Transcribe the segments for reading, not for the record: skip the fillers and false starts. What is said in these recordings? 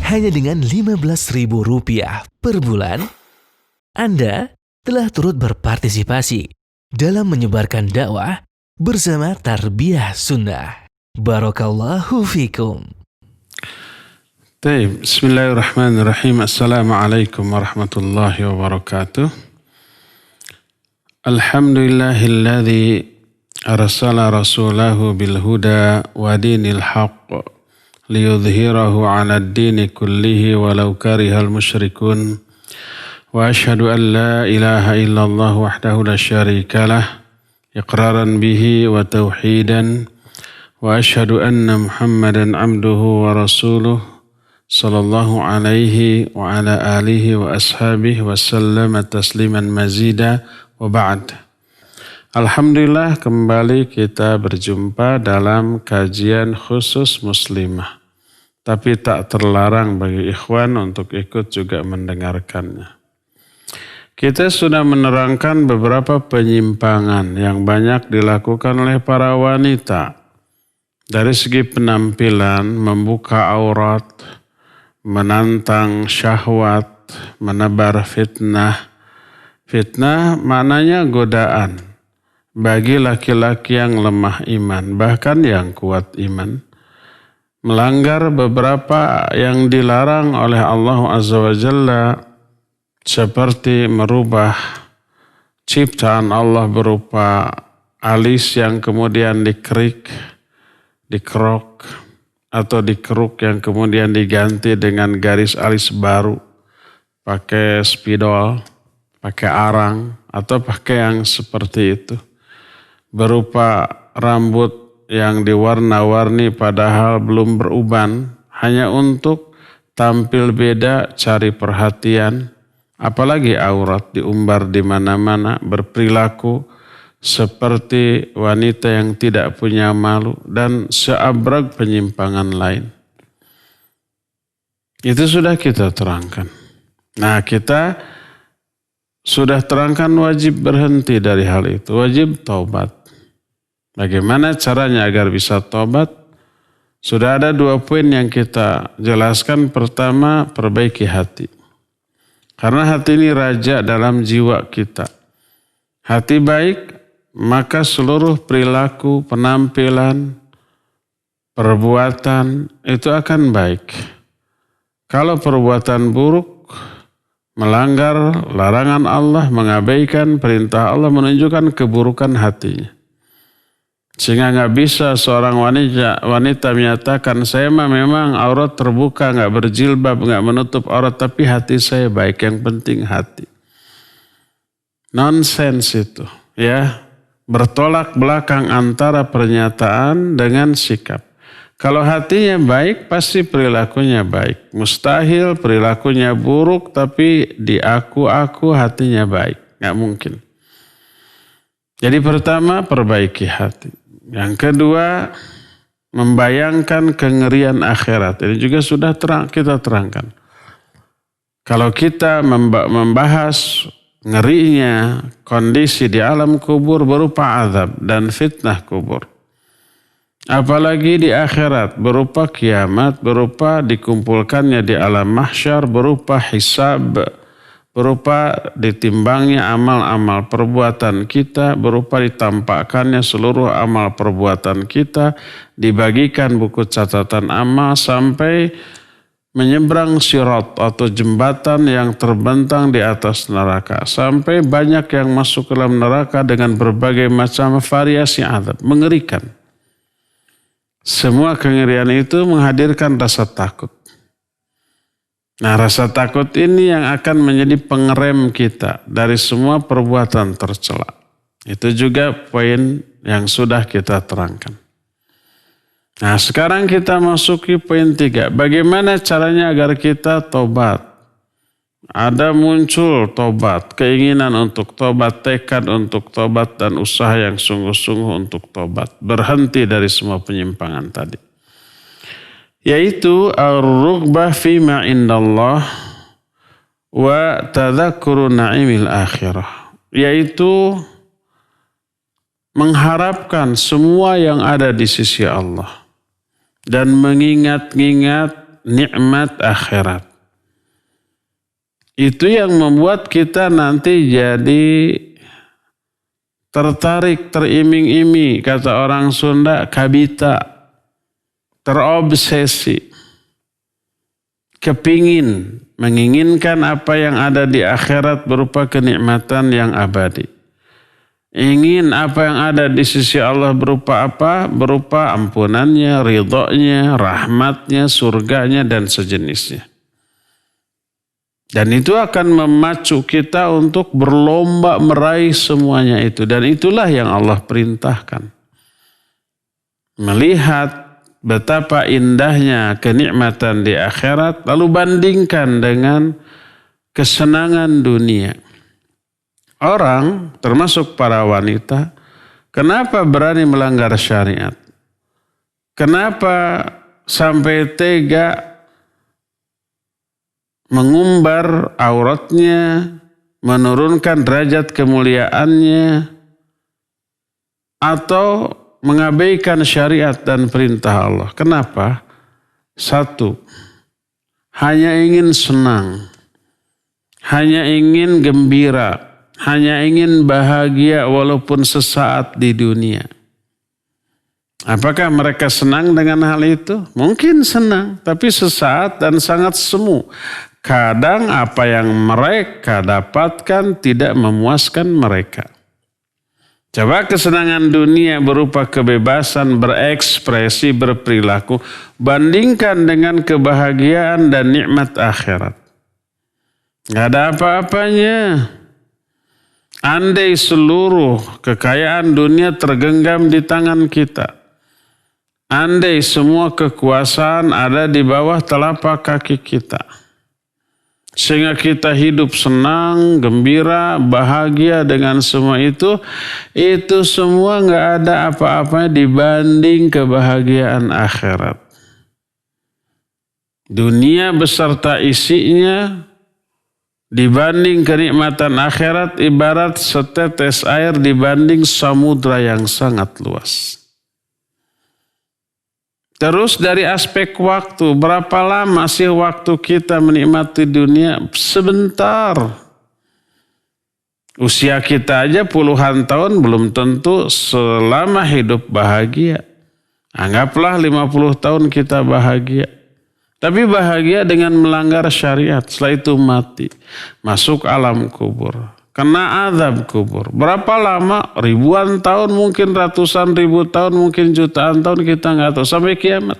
Hanya dengan Rp15.000 per bulan, Anda telah turut berpartisipasi dalam menyebarkan dakwah bersama Tarbiyah Sunnah. Barakallahu fikum. Bismillahirrahmanirrahim. Assalamualaikum warahmatullahi wabarakatuh. Alhamdulillahilladzi arsala rasulahu bilhuda wa dinil haqq liyudhhirahu 'alad dini kullihi walau karihal musyrikun. Wa asyhadu an la ilaha illallah wahdahu la syarikalah iqraran bihi wa tauhidan. Wa asyhadu anna Muhammadan abduhu wa rasuluh sallallahu alaihi wa ala alihi wa ashabihi wa sallama tasliman mazida wa ba'd. Alhamdulillah, kembali kita berjumpa dalam kajian khusus muslimah. Tapi tak terlarang bagi ikhwan untuk ikut juga mendengarkannya. Kita sudah menerangkan beberapa penyimpangan yang banyak dilakukan oleh para wanita. Dari segi penampilan, membuka aurat, menantang syahwat, menebar fitnah. Fitnah maknanya godaan bagi laki-laki yang lemah iman, bahkan yang kuat iman. Melanggar beberapa yang dilarang oleh Allah Azza wa Jalla, seperti merubah ciptaan Allah berupa alis yang kemudian dikerok atau dikeruk yang kemudian diganti dengan garis alis baru, pakai spidol, pakai arang, atau pakai yang seperti itu. Berupa rambut yang diwarna-warni padahal belum beruban, hanya untuk tampil beda, cari perhatian. Apalagi aurat diumbar di mana-mana, berperilaku seperti wanita yang tidak punya malu, dan seabrag penyimpangan lain. Itu sudah kita terangkan. Nah, kita sudah terangkan wajib berhenti dari hal itu, wajib taubat. Bagaimana caranya agar bisa taubat? Sudah ada 2 poin yang kita jelaskan. Pertama, perbaiki hati. Karena hati ini raja dalam jiwa kita. Hati baik, maka seluruh perilaku, penampilan, perbuatan itu akan baik. Kalau perbuatan buruk, melanggar larangan Allah, mengabaikan perintah Allah, menunjukkan keburukan hatinya. Sehingga gak bisa seorang wanita menyatakan, saya memang aurat terbuka, gak berjilbab, gak menutup aurat, tapi hati saya baik, yang penting hati. Nonsens itu, ya. Bertolak belakang antara pernyataan dengan sikap. Kalau hatinya baik, pasti perilakunya baik. Mustahil perilakunya buruk, tapi di aku hatinya baik. Gak mungkin. Jadi pertama, perbaiki hati. Yang kedua, membayangkan kengerian akhirat. Ini juga sudah kita terangkan. Kalau kita membahas ngerinya kondisi di alam kubur berupa azab dan fitnah kubur. Apalagi di akhirat berupa kiamat, berupa dikumpulkannya di alam mahsyar, berupa hisab, berupa ditimbangnya amal-amal perbuatan kita, berupa ditampakkannya seluruh amal perbuatan kita, dibagikan buku catatan amal sampai menyeberang sirat atau jembatan yang terbentang di atas neraka. Sampai banyak yang masuk ke dalam neraka dengan berbagai macam variasi azab. Mengerikan. Semua kengerian itu menghadirkan rasa takut. Nah, rasa takut ini yang akan menjadi pengerem kita dari semua perbuatan tercela. Itu juga poin yang sudah kita terangkan. Nah, sekarang kita masuki poin 3. Bagaimana caranya agar kita tobat? Ada muncul tobat, keinginan untuk tobat, tekad untuk tobat, dan usaha yang sungguh-sungguh untuk tobat. Berhenti dari semua penyimpangan tadi. Yaitu ar-rughbah fima indallah wa tadzakkuru na'imil akhirah. Yaitu mengharapkan semua yang ada di sisi Allah dan mengingat-ingat nikmat akhirat. Itu yang membuat kita nanti jadi tertarik, teriming-iming, kata orang Sunda, kabita, terobsesi, kepingin, menginginkan apa yang ada di akhirat berupa kenikmatan yang abadi. Ingin apa yang ada di sisi Allah berupa apa? Berupa ampunannya, ridhonya, rahmatnya, surganya, dan sejenisnya. Dan itu akan memacu kita untuk berlomba meraih semuanya itu. Dan itulah yang Allah perintahkan. Melihat betapa indahnya kenikmatan di akhirat, lalu bandingkan dengan kesenangan dunia. Orang, termasuk para wanita, kenapa berani melanggar syariat? Kenapa sampai tega mengumbar auratnya, menurunkan derajat kemuliaannya, atau mengabaikan syariat dan perintah Allah? Kenapa? Satu, hanya ingin senang, hanya ingin gembira, hanya ingin bahagia walaupun sesaat di dunia. Apakah mereka senang dengan hal itu? Mungkin senang, tapi sesaat dan sangat semu. Kadang apa yang mereka dapatkan tidak memuaskan mereka. Coba kesenangan dunia berupa kebebasan berekspresi, berperilaku, bandingkan dengan kebahagiaan dan nikmat akhirat. Gak ada apa-apanya. Andai seluruh kekayaan dunia tergenggam di tangan kita, andai semua kekuasaan ada di bawah telapak kaki kita, sehingga kita hidup senang, gembira, bahagia dengan semua itu semua gak ada apa-apanya dibanding kebahagiaan akhirat. Dunia beserta isinya dibanding kenikmatan akhirat ibarat setetes air dibanding samudra yang sangat luas. Terus dari aspek waktu, berapa lama sih waktu kita menikmati dunia? Sebentar. Usia kita aja puluhan tahun belum tentu selama hidup bahagia. Anggaplah 50 tahun kita bahagia. Tapi bahagia dengan melanggar syariat. Setelah itu mati. Masuk alam kubur. Kena azab kubur. Berapa lama? Ribuan tahun, mungkin ratusan ribu tahun, mungkin jutaan tahun, kita nggak tahu. Sampai kiamat.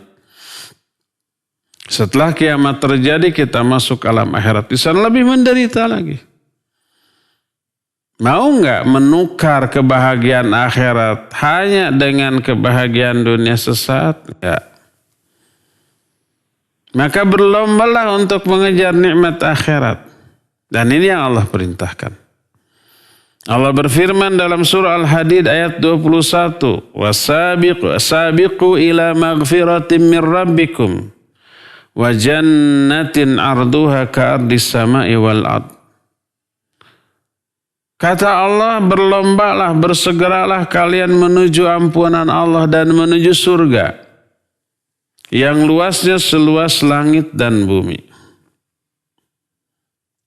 Setelah kiamat terjadi, kita masuk alam akhirat. Di sana lebih menderita lagi. Mau nggak menukar kebahagiaan akhirat hanya dengan kebahagiaan dunia sesaat? Nggak. Maka berlombalah untuk mengejar nikmat akhirat. Dan ini yang Allah perintahkan. Allah berfirman dalam surah Al-Hadid ayat 21. Wasabiqu ila maghfiratin min rabbikum. Wa jannatin arduha ka'ardis sama'i wal ard. Kata Allah, berlombalah, bersegeralah kalian menuju ampunan Allah dan menuju surga yang luasnya seluas langit dan bumi.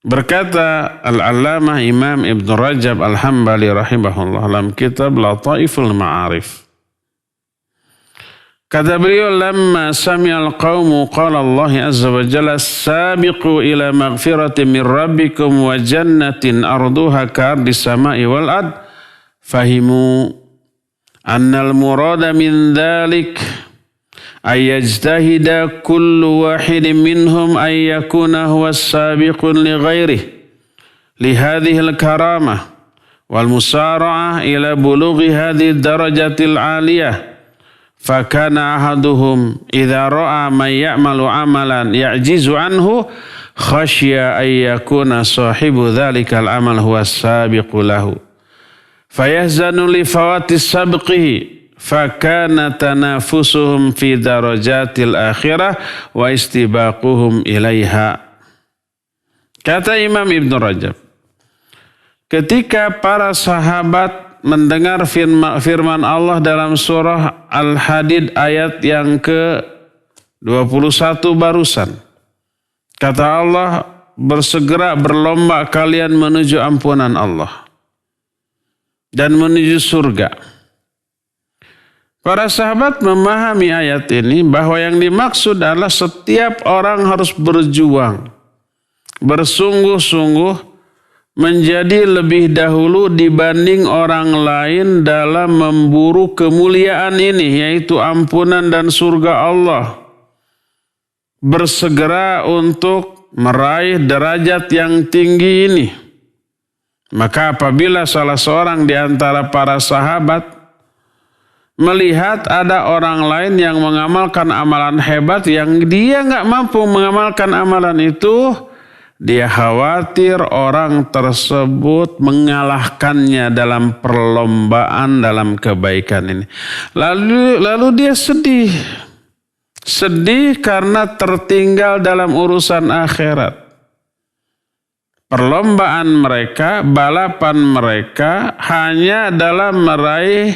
Berkata Al-Allamah Imam Ibn Rajab Al-Hambali rahimahullah dalam kitab Lataiful Ma'arif. Kata beliau, lamma sami'al qawmu qala Allah azza wa jalla sabiqu ila maghfiratin min rabbikum wa jannatin arduha ka'ardis sama'i wal ard, fahimu annal murada min dhalik ayyajtahida kullu wahidin minhum ayyakuna huwa sabiqun li ghairihi li hadhil karamah wal musara'ah ila bulughi hadhihi darajatil aliyah. Fakana ahaduhum idza ra'a man ya'malu amalan ya'jizu anhu khasya ay yakuna sahibu dhalikal amal huwa sabiqu lahu fayahzanu li fawati sabqihi fakana tanafusuhum fi darajatil akhirah wa istibaquhum ilaiha. Kata Imam Ibn Rajab, ketika para sahabat mendengar firman Allah dalam surah Al-Hadid ayat yang 21 barusan. Kata Allah, bersegera berlomba kalian menuju ampunan Allah dan menuju surga. Para sahabat memahami ayat ini bahwa yang dimaksud adalah setiap orang harus berjuang, bersungguh-sungguh menjadi lebih dahulu dibanding orang lain dalam memburu kemuliaan ini, yaitu ampunan dan surga Allah. Bersegera untuk meraih derajat yang tinggi ini. Maka apabila salah seorang di antara para sahabat melihat ada orang lain yang mengamalkan amalan hebat yang dia nggak mampu mengamalkan amalan itu, dia khawatir orang tersebut mengalahkannya dalam perlombaan dalam kebaikan ini. Lalu dia sedih. Sedih karena tertinggal dalam urusan akhirat. Perlombaan mereka, balapan mereka hanya dalam meraih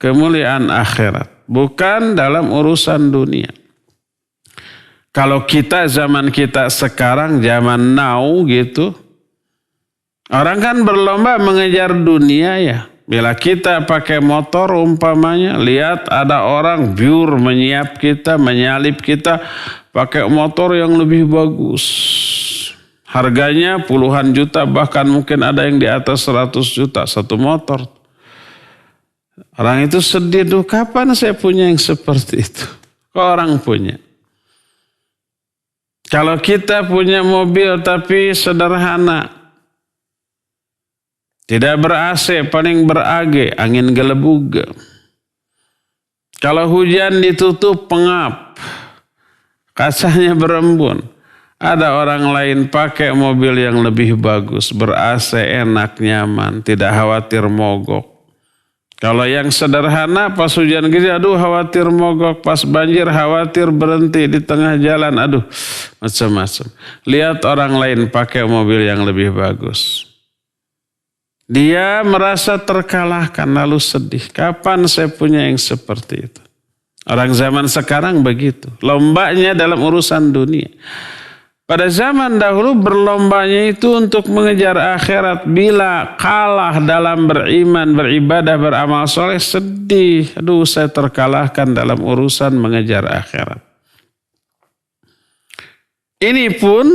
kemuliaan akhirat, bukan dalam urusan dunia. Kalau kita zaman kita sekarang, zaman now gitu, orang kan berlomba mengejar dunia ya. Bila kita pakai motor umpamanya, lihat ada orang biur menyiap kita, menyalip kita pakai motor yang lebih bagus. Harganya puluhan juta, bahkan mungkin ada yang di atas 100 juta satu motor. Orang itu sedih, tuh kapan saya punya yang seperti itu? Kok orang punya? Kalau kita punya mobil tapi sederhana, tidak ber-AC, paling ber-AG, angin gelebug. Kalau hujan ditutup pengap, kacanya berembun. Ada orang lain pakai mobil yang lebih bagus, ber-AC, enak, nyaman, tidak khawatir mogok. Kalau yang sederhana pas hujan gede, aduh khawatir mogok, pas banjir khawatir berhenti di tengah jalan, aduh macam-macam. Lihat orang lain pakai mobil yang lebih bagus. Dia merasa terkalahkan lalu sedih. Kapan saya punya yang seperti itu? Orang zaman sekarang begitu. Lombanya dalam urusan dunia. Pada zaman dahulu berlombanya itu untuk mengejar akhirat. Bila kalah dalam beriman, beribadah, beramal soleh, sedih. Aduh, saya terkalahkan dalam urusan mengejar akhirat. Ini pun,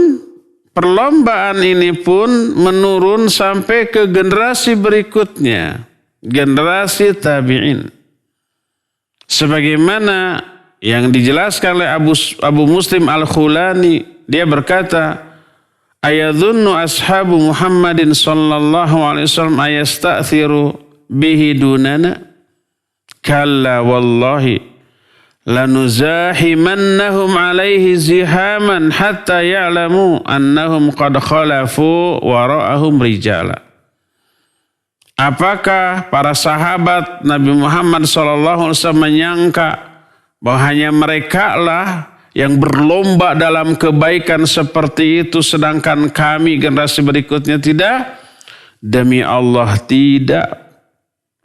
perlombaan ini pun menurun sampai ke generasi berikutnya. Generasi tabi'in. Sebagaimana yang dijelaskan oleh Abu Muslim Al-Khulani, dia berkata, ayadhunnu ashabu Muhammadin sallallahu alaihi wasallam ayasta'thiru bihi dunana? Kalla wallahi lanuzahimannahum alaihi zihaman hatta ya'lamu annahum qad khalafu wara'ahum rijala. Apakah para sahabat Nabi Muhammad sallallahu alaihi wasallam menyangka bahwa hanya mereka lah yang berlomba dalam kebaikan seperti itu, sedangkan kami generasi berikutnya tidak? Demi Allah tidak.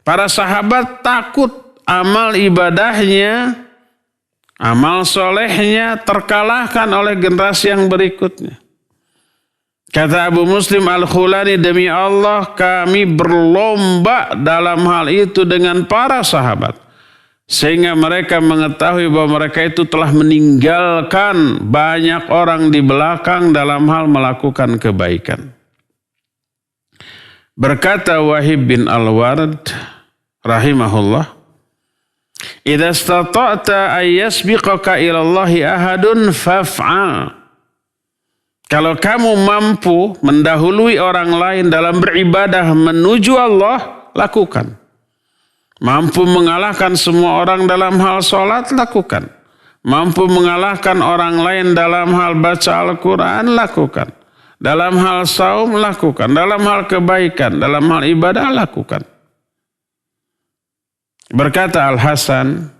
Para sahabat takut amal ibadahnya, amal solehnya terkalahkan oleh generasi yang berikutnya. Kata Abu Muslim Al-Khulani, demi Allah kami berlomba dalam hal itu dengan para sahabat. Sehingga mereka mengetahui bahwa mereka itu telah meninggalkan banyak orang di belakang dalam hal melakukan kebaikan. Berkata Wahib bin Al-Ward rahimahullah, idza istata'ta ay yasbiqaka ila Allahi ahadun faf'al. Kalau kamu mampu mendahului orang lain dalam beribadah menuju Allah, lakukan. Mampu mengalahkan semua orang dalam hal sholat, lakukan. Mampu mengalahkan orang lain dalam hal baca Al-Quran, lakukan. Dalam hal saum, lakukan. Dalam hal kebaikan, dalam hal ibadah, lakukan. Berkata Al-Hasan,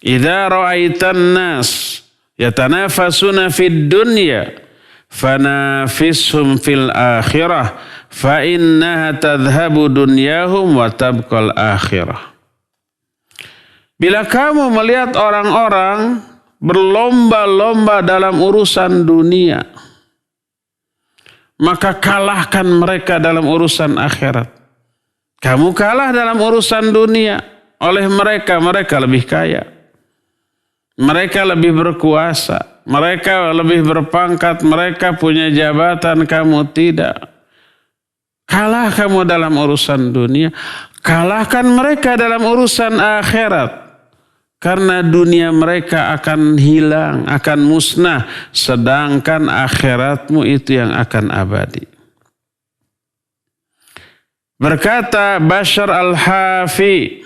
idza ra'aitan nas yatanafasuna fid dunya fanafishum fil akhirah fa innaha tadhhabu dunyahum wa tabqal akhirah. Bila kamu melihat orang-orang berlomba-lomba dalam urusan dunia, maka kalahkan mereka dalam urusan akhirat. Kamu kalah dalam urusan dunia oleh mereka, mereka lebih kaya, mereka lebih berkuasa, mereka lebih berpangkat, mereka punya jabatan, kamu tidak. Kalah kamu dalam urusan dunia, kalahkan mereka dalam urusan akhirat. Karena dunia mereka akan hilang, akan musnah, sedangkan akhiratmu itu yang akan abadi. Berkata Bashar al-Hafi,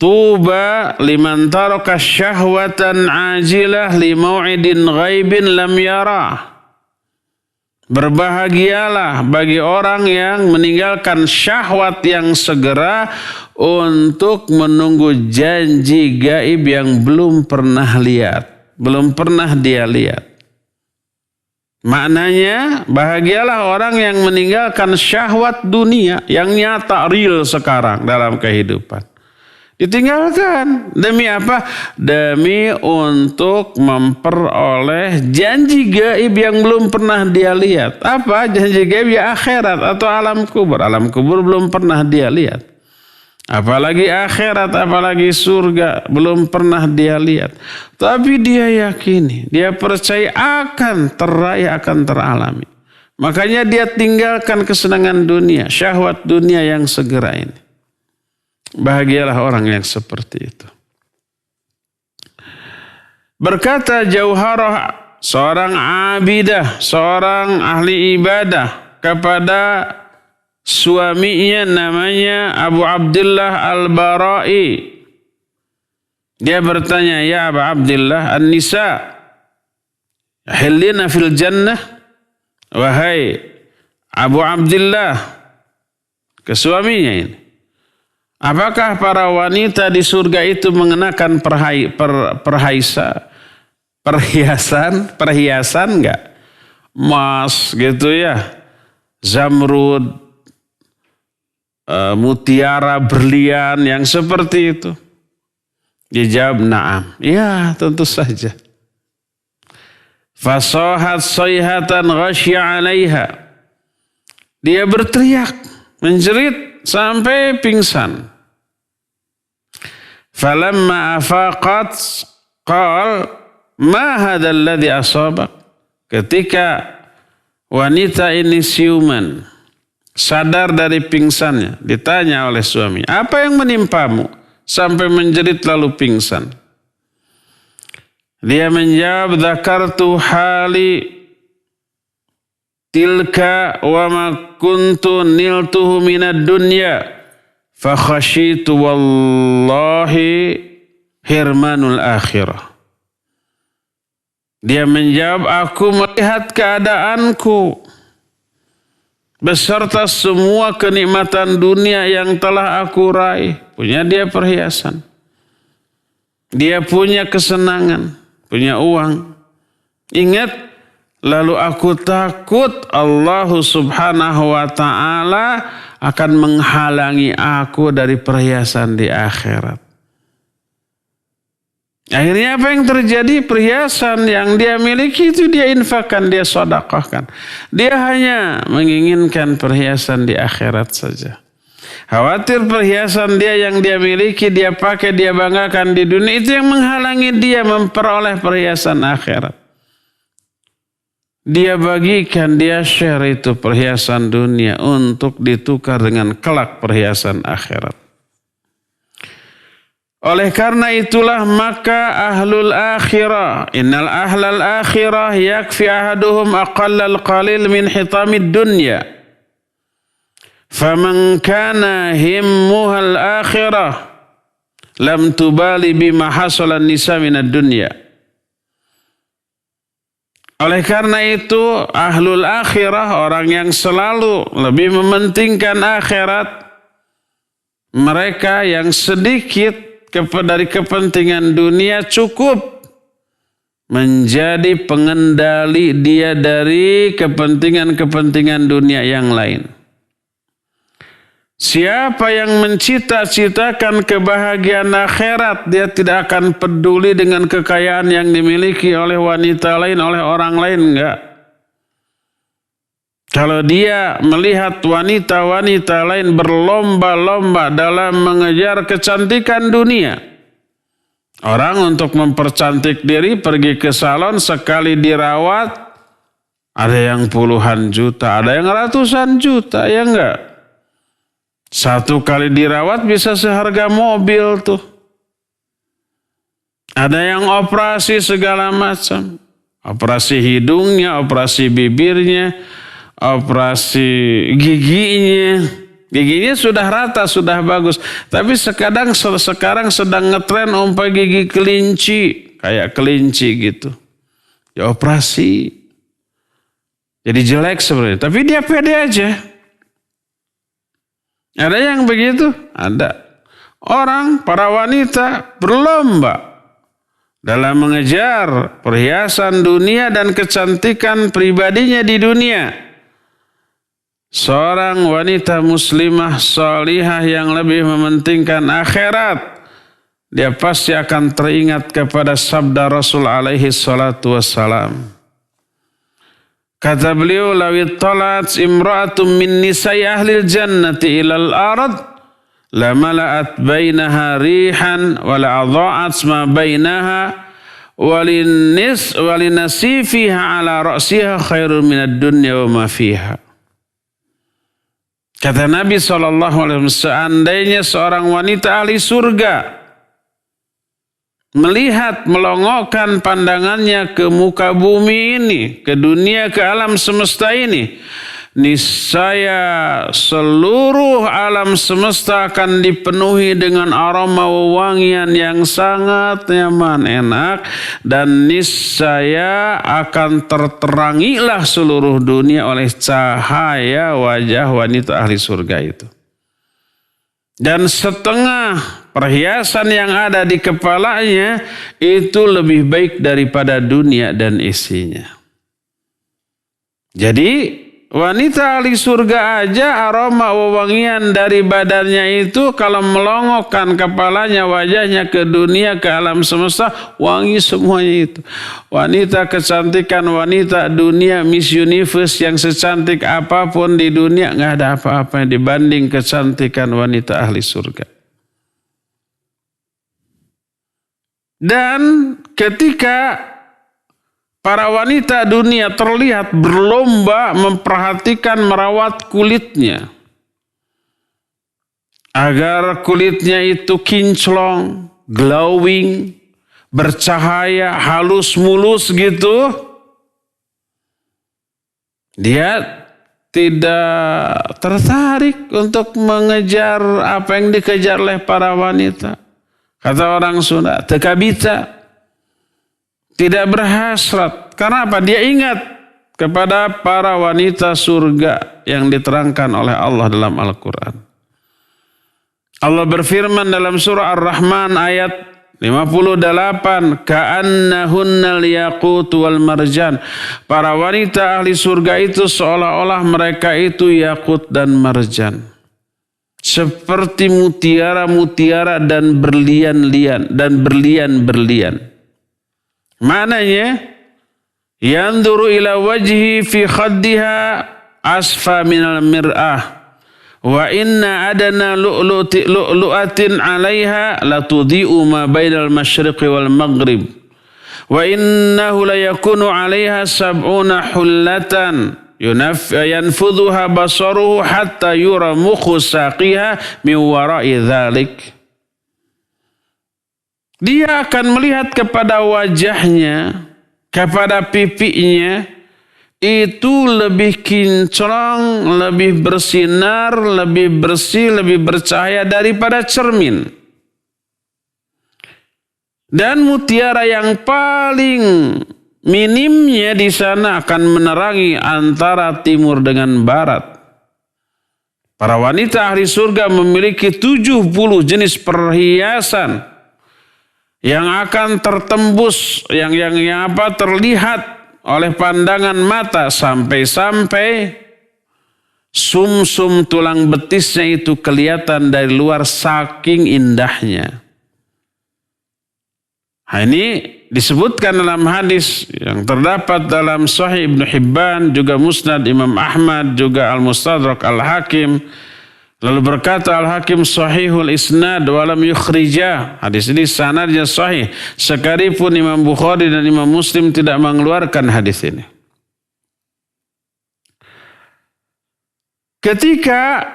Tuba liman taraka syahwatan ajilah li mau'idin ghaibin lam yarah. Berbahagialah bagi orang yang meninggalkan syahwat yang segera untuk menunggu janji gaib yang belum pernah lihat, belum pernah dia lihat. Maknanya, bahagialah orang yang meninggalkan syahwat dunia yang nyata, real sekarang dalam kehidupan. Ditinggalkan. Demi apa? Demi untuk memperoleh janji gaib yang belum pernah dia lihat. Apa? Janji gaib ya akhirat atau alam kubur. Alam kubur belum pernah dia lihat. Apalagi akhirat, apalagi surga, belum pernah dia lihat. Tapi dia yakini, dia percaya akan teraih, akan teralami. Makanya dia tinggalkan kesenangan dunia, syahwat dunia yang segera ini. Bahagialah orang yang seperti itu. Berkata Jauharah, seorang abidah, seorang ahli ibadah kepada suaminya namanya Abu Abdullah Al-Bara'i. Dia bertanya, ya Abu Abdullah, an-nisa hillina fil jannah. Wahai Abu Abdullah, ke suaminya ini, apakah para wanita di surga itu mengenakan perhiasan enggak? Emas gitu ya, zamrud, mutiara, berlian yang seperti itu. Dia jawab, na'am. Ya, tentu saja. Fasohat sayhatan ghasya 'alaiha. Dia berteriak, menjerit sampai pingsan. Falamma afaqat qal ma hadzal ladzi asabak. Ketika wanita ini siuman, sadar dari pingsannya, ditanya oleh suami, apa yang menimpamu sampai menjerit lalu pingsan? Dia menjawab, dzakartu hali tilka wa ma kuntu niltuhu minad dunya fa khasyitu wallahi hirmanul akhirah. Dia menjawab, aku melihat keadaanku beserta semua kenikmatan dunia yang telah aku raih. Punya dia perhiasan, dia punya kesenangan, punya uang. Ingat, lalu aku takut Allah subhanahu wa ta'ala akan menghalangi aku dari perhiasan di akhirat. Akhirnya apa yang terjadi? Perhiasan yang dia miliki itu dia infakkan, dia sedekahkan. Dia hanya menginginkan perhiasan di akhirat saja. Khawatir perhiasan dia yang dia miliki, dia pakai, dia banggakan di dunia, itu yang menghalangi dia memperoleh perhiasan akhirat. Dia bagikan, dia share itu perhiasan dunia untuk ditukar dengan kelak perhiasan akhirat. Oleh karena itulah maka ahlul akhirah, innal ahlal akhirah yakfi ahaduhum aqallal qalil min hitamid dunya. Faman kana himmuhal akhirah lam tubali bima hasalan nisa minad dunya. Oleh karena itu ahlul akhirah, orang yang selalu lebih mementingkan akhirat, mereka yang sedikit dari kepentingan dunia cukup menjadi pengendali dia dari kepentingan-kepentingan dunia yang lain. Siapa yang mencita-citakan kebahagiaan akhirat, dia tidak akan peduli dengan kekayaan yang dimiliki oleh wanita lain, oleh orang lain, enggak. Kalau dia melihat wanita-wanita lain berlomba-lomba dalam mengejar kecantikan dunia, orang untuk mempercantik diri pergi ke salon, sekali dirawat, ada yang puluhan juta, ada yang ratusan juta, ya enggak? Satu kali dirawat bisa seharga mobil tuh. Ada yang operasi segala macam. Operasi hidungnya, operasi bibirnya, operasi giginya. Giginya sudah rata, sudah bagus. Tapi sekarang sedang ngetren umpai gigi kelinci. Kayak kelinci gitu. Ya operasi. Jadi jelek sebenarnya. Tapi dia pede aja. Ada yang begitu? Ada. Orang, para wanita berlomba dalam mengejar perhiasan dunia dan kecantikan pribadinya di dunia. Seorang wanita muslimah salihah yang lebih mementingkan akhirat, dia pasti akan teringat kepada sabda Rasul alaihi salatu wassalam. Kata beliau, lawit talat imra'atum min nisai ahlil jannati ilal arad, la mala'at bainaha rihan, wa la adha'at ma bainaha, walinasifiha ala ra'siha khairun minad dunya wa ma fiha. Kata Nabi SAW, seandainya seorang wanita ahli surga melihat, melongokkan pandangannya ke muka bumi ini, ke dunia, ke alam semesta ini, niscaya seluruh alam semesta akan dipenuhi dengan aroma wewangian yang sangat nyaman, enak, dan niscaya akan terterangilah seluruh dunia oleh cahaya wajah wanita ahli surga itu. Dan setengah perhiasan yang ada di kepalanya itu lebih baik daripada dunia dan isinya. Jadi wanita ahli surga aja aroma wewangian dari badannya itu kalau melongokkan kepalanya, wajahnya ke dunia, ke alam semesta, wangi semuanya itu. Wanita kecantikan, wanita dunia, Miss Universe yang secantik apapun di dunia, nggak ada apa-apa dibanding kecantikan wanita ahli surga. Dan ketika para wanita dunia terlihat berlomba memperhatikan merawat kulitnya, agar kulitnya itu kinclong, glowing, bercahaya, halus mulus gitu, dia tidak tertarik untuk mengejar apa yang dikejar oleh para wanita. Kata orang Sunda, tekabita, tidak berhasrat. Karena apa? Dia ingat kepada para wanita surga yang diterangkan oleh Allah dalam Al-Quran. Allah berfirman dalam surah Ar-Rahman ayat 58, ka'annahunnal yaqut wal marjan. Para wanita ahli surga itu seolah-olah mereka itu yakut dan marjan. Seperti mutiara-mutiara dan berlian-berlian. Maknanya, yanzuru ila wajhi fi khaddiha asfa minal mir'ah. Wa inna adana lu'lu'atin 'alaiha latudhi'u ma bainal masyriqi wal maghrib. Wa innahu la yakunu 'alaiha sab'una hullatan yanfudhuha basaruhu hatta yura mukhu saqiha min wara'i dhalik. Dia akan melihat kepada wajahnya, kepada pipinya, itu lebih kinclong, lebih bersinar, lebih bersih, lebih bercahaya daripada cermin. Dan mutiara yang paling minimnya di sana akan menerangi antara timur dengan barat. Para wanita ahli surga memiliki 70 jenis perhiasan yang akan tertembus, yang terlihat oleh pandangan mata sampai-sampai Sumsum tulang betisnya itu kelihatan dari luar saking indahnya. Nah, ini disebutkan dalam hadis yang terdapat dalam Sahih Ibnu Hibban, juga Musnad Imam Ahmad, juga Al-Mustadrak Al-Hakim. Lalu berkata Al-Hakim sahihul isnad walam yukhrijah. Hadis ini sanadnya sahih. Sekalipun Imam Bukhari dan Imam Muslim tidak mengeluarkan hadis ini. Ketika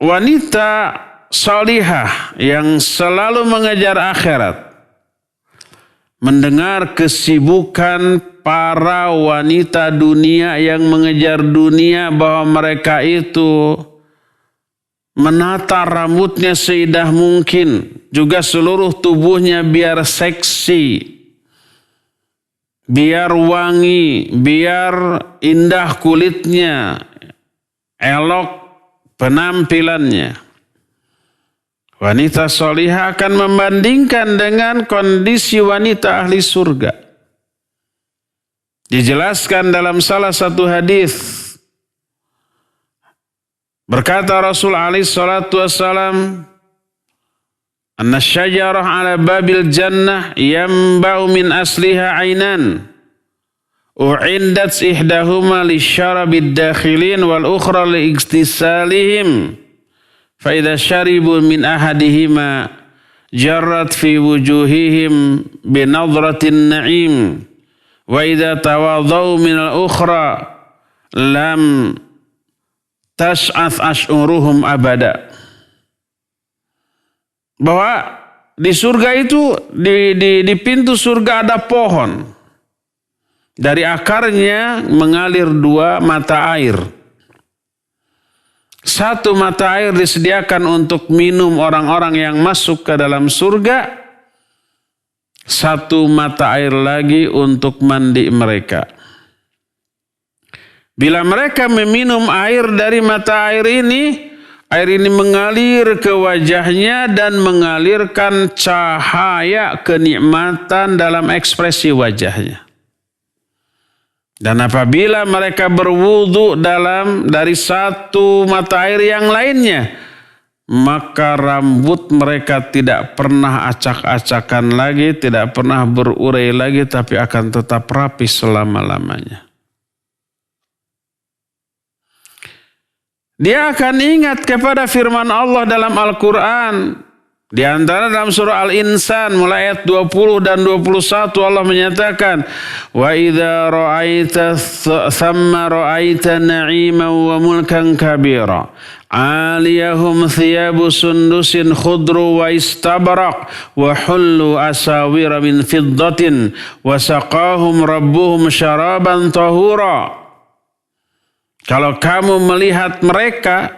wanita salihah yang selalu mengejar akhirat mendengar kesibukan para wanita dunia yang mengejar dunia, bahwa mereka itu menata rambutnya seindah mungkin, juga seluruh tubuhnya biar seksi, biar wangi, biar indah kulitnya, elok penampilannya. Wanita solihah akan membandingkan dengan kondisi wanita ahli surga. Dijelaskan dalam salah satu hadis. Berkata Rasul alaihi salatu wassalam, "Anna syajarah ala babil jannah yamba'u min asliha ainan. U'indat ihdahuma lisyarabid dakhilin wal ukhra liiktisalihim. Fa'idha syaribu min ahadihima jarrat fi wujuhihim binadratin na'im. Wa idha tawadau min al-ukhra lam tash'ath ash'uruhum abada." Bahwa di surga itu, di pintu surga ada pohon. Dari akarnya mengalir 2 mata air. Satu mata air disediakan untuk minum orang-orang yang masuk ke dalam surga. Satu mata air lagi untuk mandi mereka. Bila mereka meminum air dari mata air ini mengalir ke wajahnya dan mengalirkan cahaya kenikmatan dalam ekspresi wajahnya. Dan apabila mereka berwudu dari satu mata air yang lainnya, maka rambut mereka tidak pernah acak-acakan lagi, tidak pernah berurai lagi, tapi akan tetap rapi selama-lamanya. Dia akan ingat kepada firman Allah dalam Al-Quran. Di antara dalam surah Al-Insan mulai ayat 20 dan 21 Allah menyatakan, "Wa idza ra'aita thamma ra'aita na'iman wa mulkan kabira. 'Aliyahum thiyabu sundusin khudru wa istabraq wa hullu asawira min fiddatin wa saqahum rabbuhum syaraban tahura." Kalau kamu melihat mereka,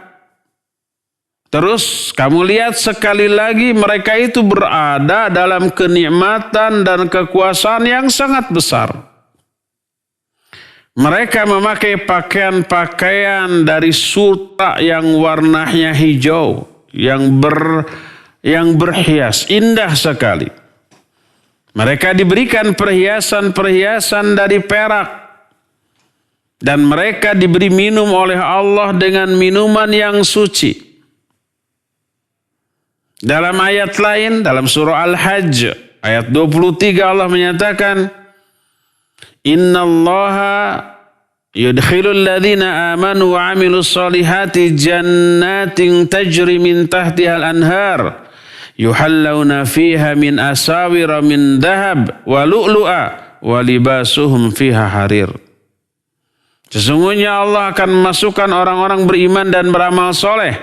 terus kamu lihat sekali lagi, mereka itu berada dalam kenikmatan dan kekuasaan yang sangat besar. Mereka memakai pakaian-pakaian dari sutra yang warnanya hijau, yang berhias, indah sekali. Mereka diberikan perhiasan-perhiasan dari perak. Dan mereka diberi minum oleh Allah dengan minuman yang suci. Dalam ayat lain, dalam surah Al-Hajj, ayat 23 Allah menyatakan, "Inna Allaha yudkhilul ladhina amanu wa amilus salihati jannatin tajri min tahtihal anhar. Yuhallawna fiha min asawira min dahab wa lu'lu'a wa libasuhum fiha harir." Sesungguhnya Allah akan memasukkan orang-orang beriman dan beramal soleh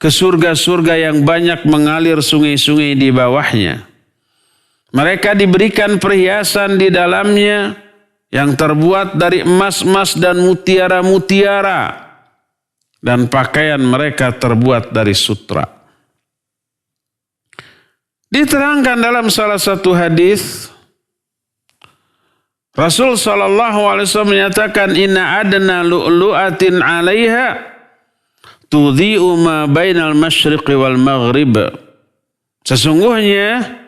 ke surga-surga yang banyak mengalir sungai-sungai di bawahnya. Mereka diberikan perhiasan di dalamnya yang terbuat dari emas-emas dan mutiara-mutiara. Dan pakaian mereka terbuat dari sutra. Diterangkan dalam salah satu hadis, Rasul SAW menyatakan, "Inna adna lu'lu'atin 'alaiha tudhi'u ma bainal masyriqi wal maghrib." Sesungguhnya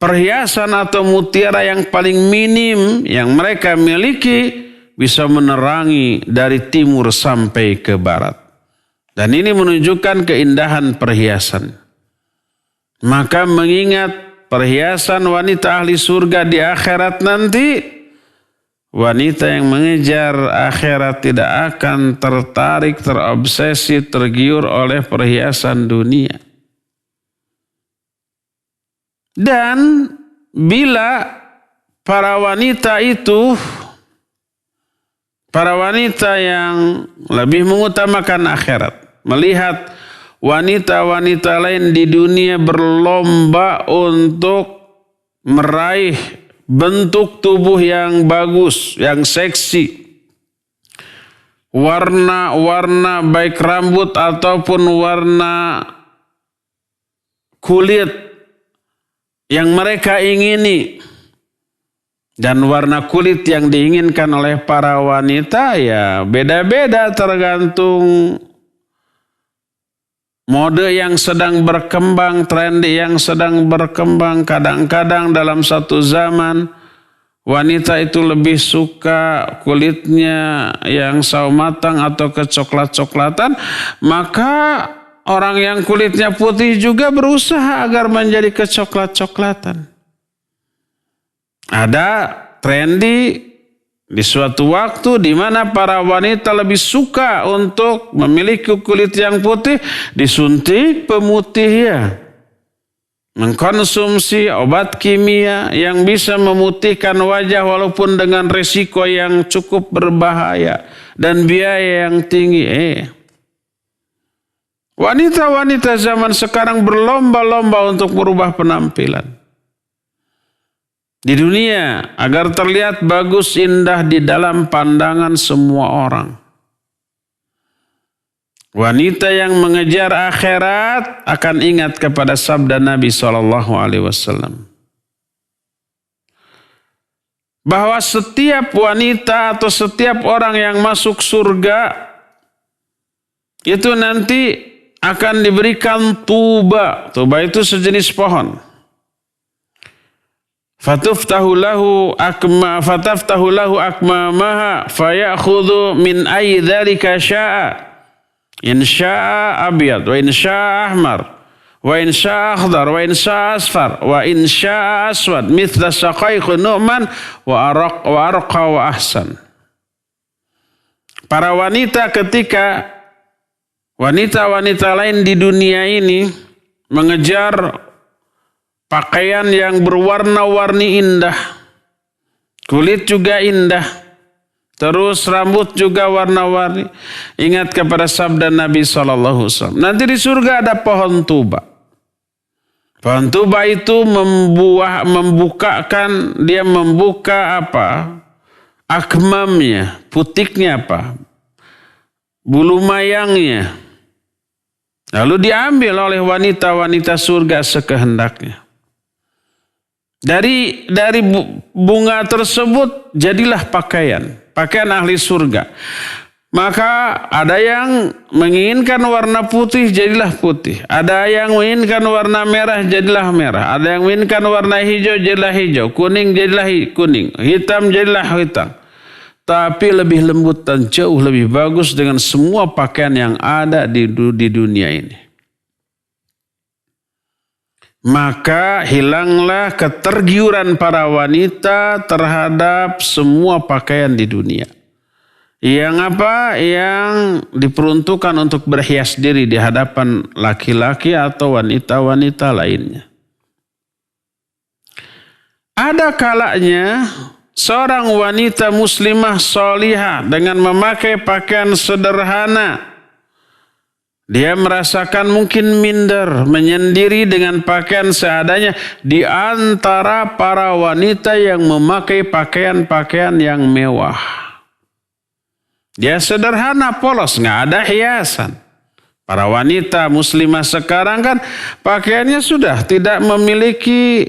perhiasan atau mutiara yang paling minim yang mereka miliki bisa menerangi dari timur sampai ke barat. Dan ini menunjukkan keindahan perhiasan. Maka mengingat perhiasan wanita ahli surga di akhirat nanti, wanita yang mengejar akhirat tidak akan tertarik, terobsesi, tergiur oleh perhiasan dunia. Dan bila para wanita yang lebih mengutamakan akhirat, melihat wanita-wanita lain di dunia berlomba untuk meraih bentuk tubuh yang bagus, yang seksi, warna-warna baik rambut ataupun warna kulit yang mereka ingini, dan warna kulit yang diinginkan oleh para wanita ya beda-beda tergantung mode yang sedang berkembang, trendy yang sedang berkembang. Kadang-kadang dalam satu zaman wanita itu lebih suka kulitnya yang sawo matang atau kecoklat-coklatan, maka orang yang kulitnya putih juga berusaha agar menjadi kecoklat-coklatan. Ada trendy di suatu waktu di mana para wanita lebih suka untuk memiliki kulit yang putih, disuntik pemutih ya. Mengkonsumsi obat kimia yang bisa memutihkan wajah walaupun dengan risiko yang cukup berbahaya dan biaya yang tinggi. Wanita-wanita zaman sekarang berlomba-lomba untuk merubah penampilan di dunia agar terlihat bagus indah di dalam pandangan semua orang. Wanita yang mengejar akhirat akan ingat kepada sabda Nabi SAW, bahwa setiap wanita atau setiap orang yang masuk surga itu nanti akan diberikan tuba. Tuba itu sejenis pohon. Fataftahu lahu akmamaha fayakhudhu min ayyi dzalika syaa. In syaa abyad wa in syaa ahmar wa in syaa akhdar wa in syaa asfar wa in syaa aswad mithla saqaiqi nu'man wa arqa wa ahsan. Para wanita ketika wanita-wanita lain di dunia ini mengejar pakaian yang berwarna-warni indah, kulit juga indah, terus rambut juga warna-warni. Ingat kepada sabda Nabi SAW. Nanti di surga ada pohon tuba. Pohon tuba itu membuka apa? Akmamnya, putiknya apa? Bulu mayangnya. Lalu diambil oleh wanita-wanita surga sekehendaknya. Dari bunga tersebut jadilah pakaian ahli surga. Maka ada yang menginginkan warna putih, jadilah putih. Ada yang menginginkan warna merah, jadilah merah. Ada yang menginginkan warna hijau, jadilah hijau. Kuning, jadilah kuning. Hitam, jadilah hitam. Tapi lebih lembut dan jauh lebih bagus dengan semua pakaian yang ada di dunia ini. Maka hilanglah ketergiuran para wanita terhadap semua pakaian di dunia. Yang apa? Yang diperuntukkan untuk berhias diri di hadapan laki-laki atau wanita-wanita lainnya. Ada kalanya seorang wanita muslimah solihah dengan memakai pakaian sederhana, dia merasakan mungkin minder, menyendiri dengan pakaian seadanya di antara para wanita yang memakai pakaian-pakaian yang mewah. Dia sederhana, polos, nggak ada hiasan. Para wanita muslimah sekarang kan pakaiannya sudah tidak memiliki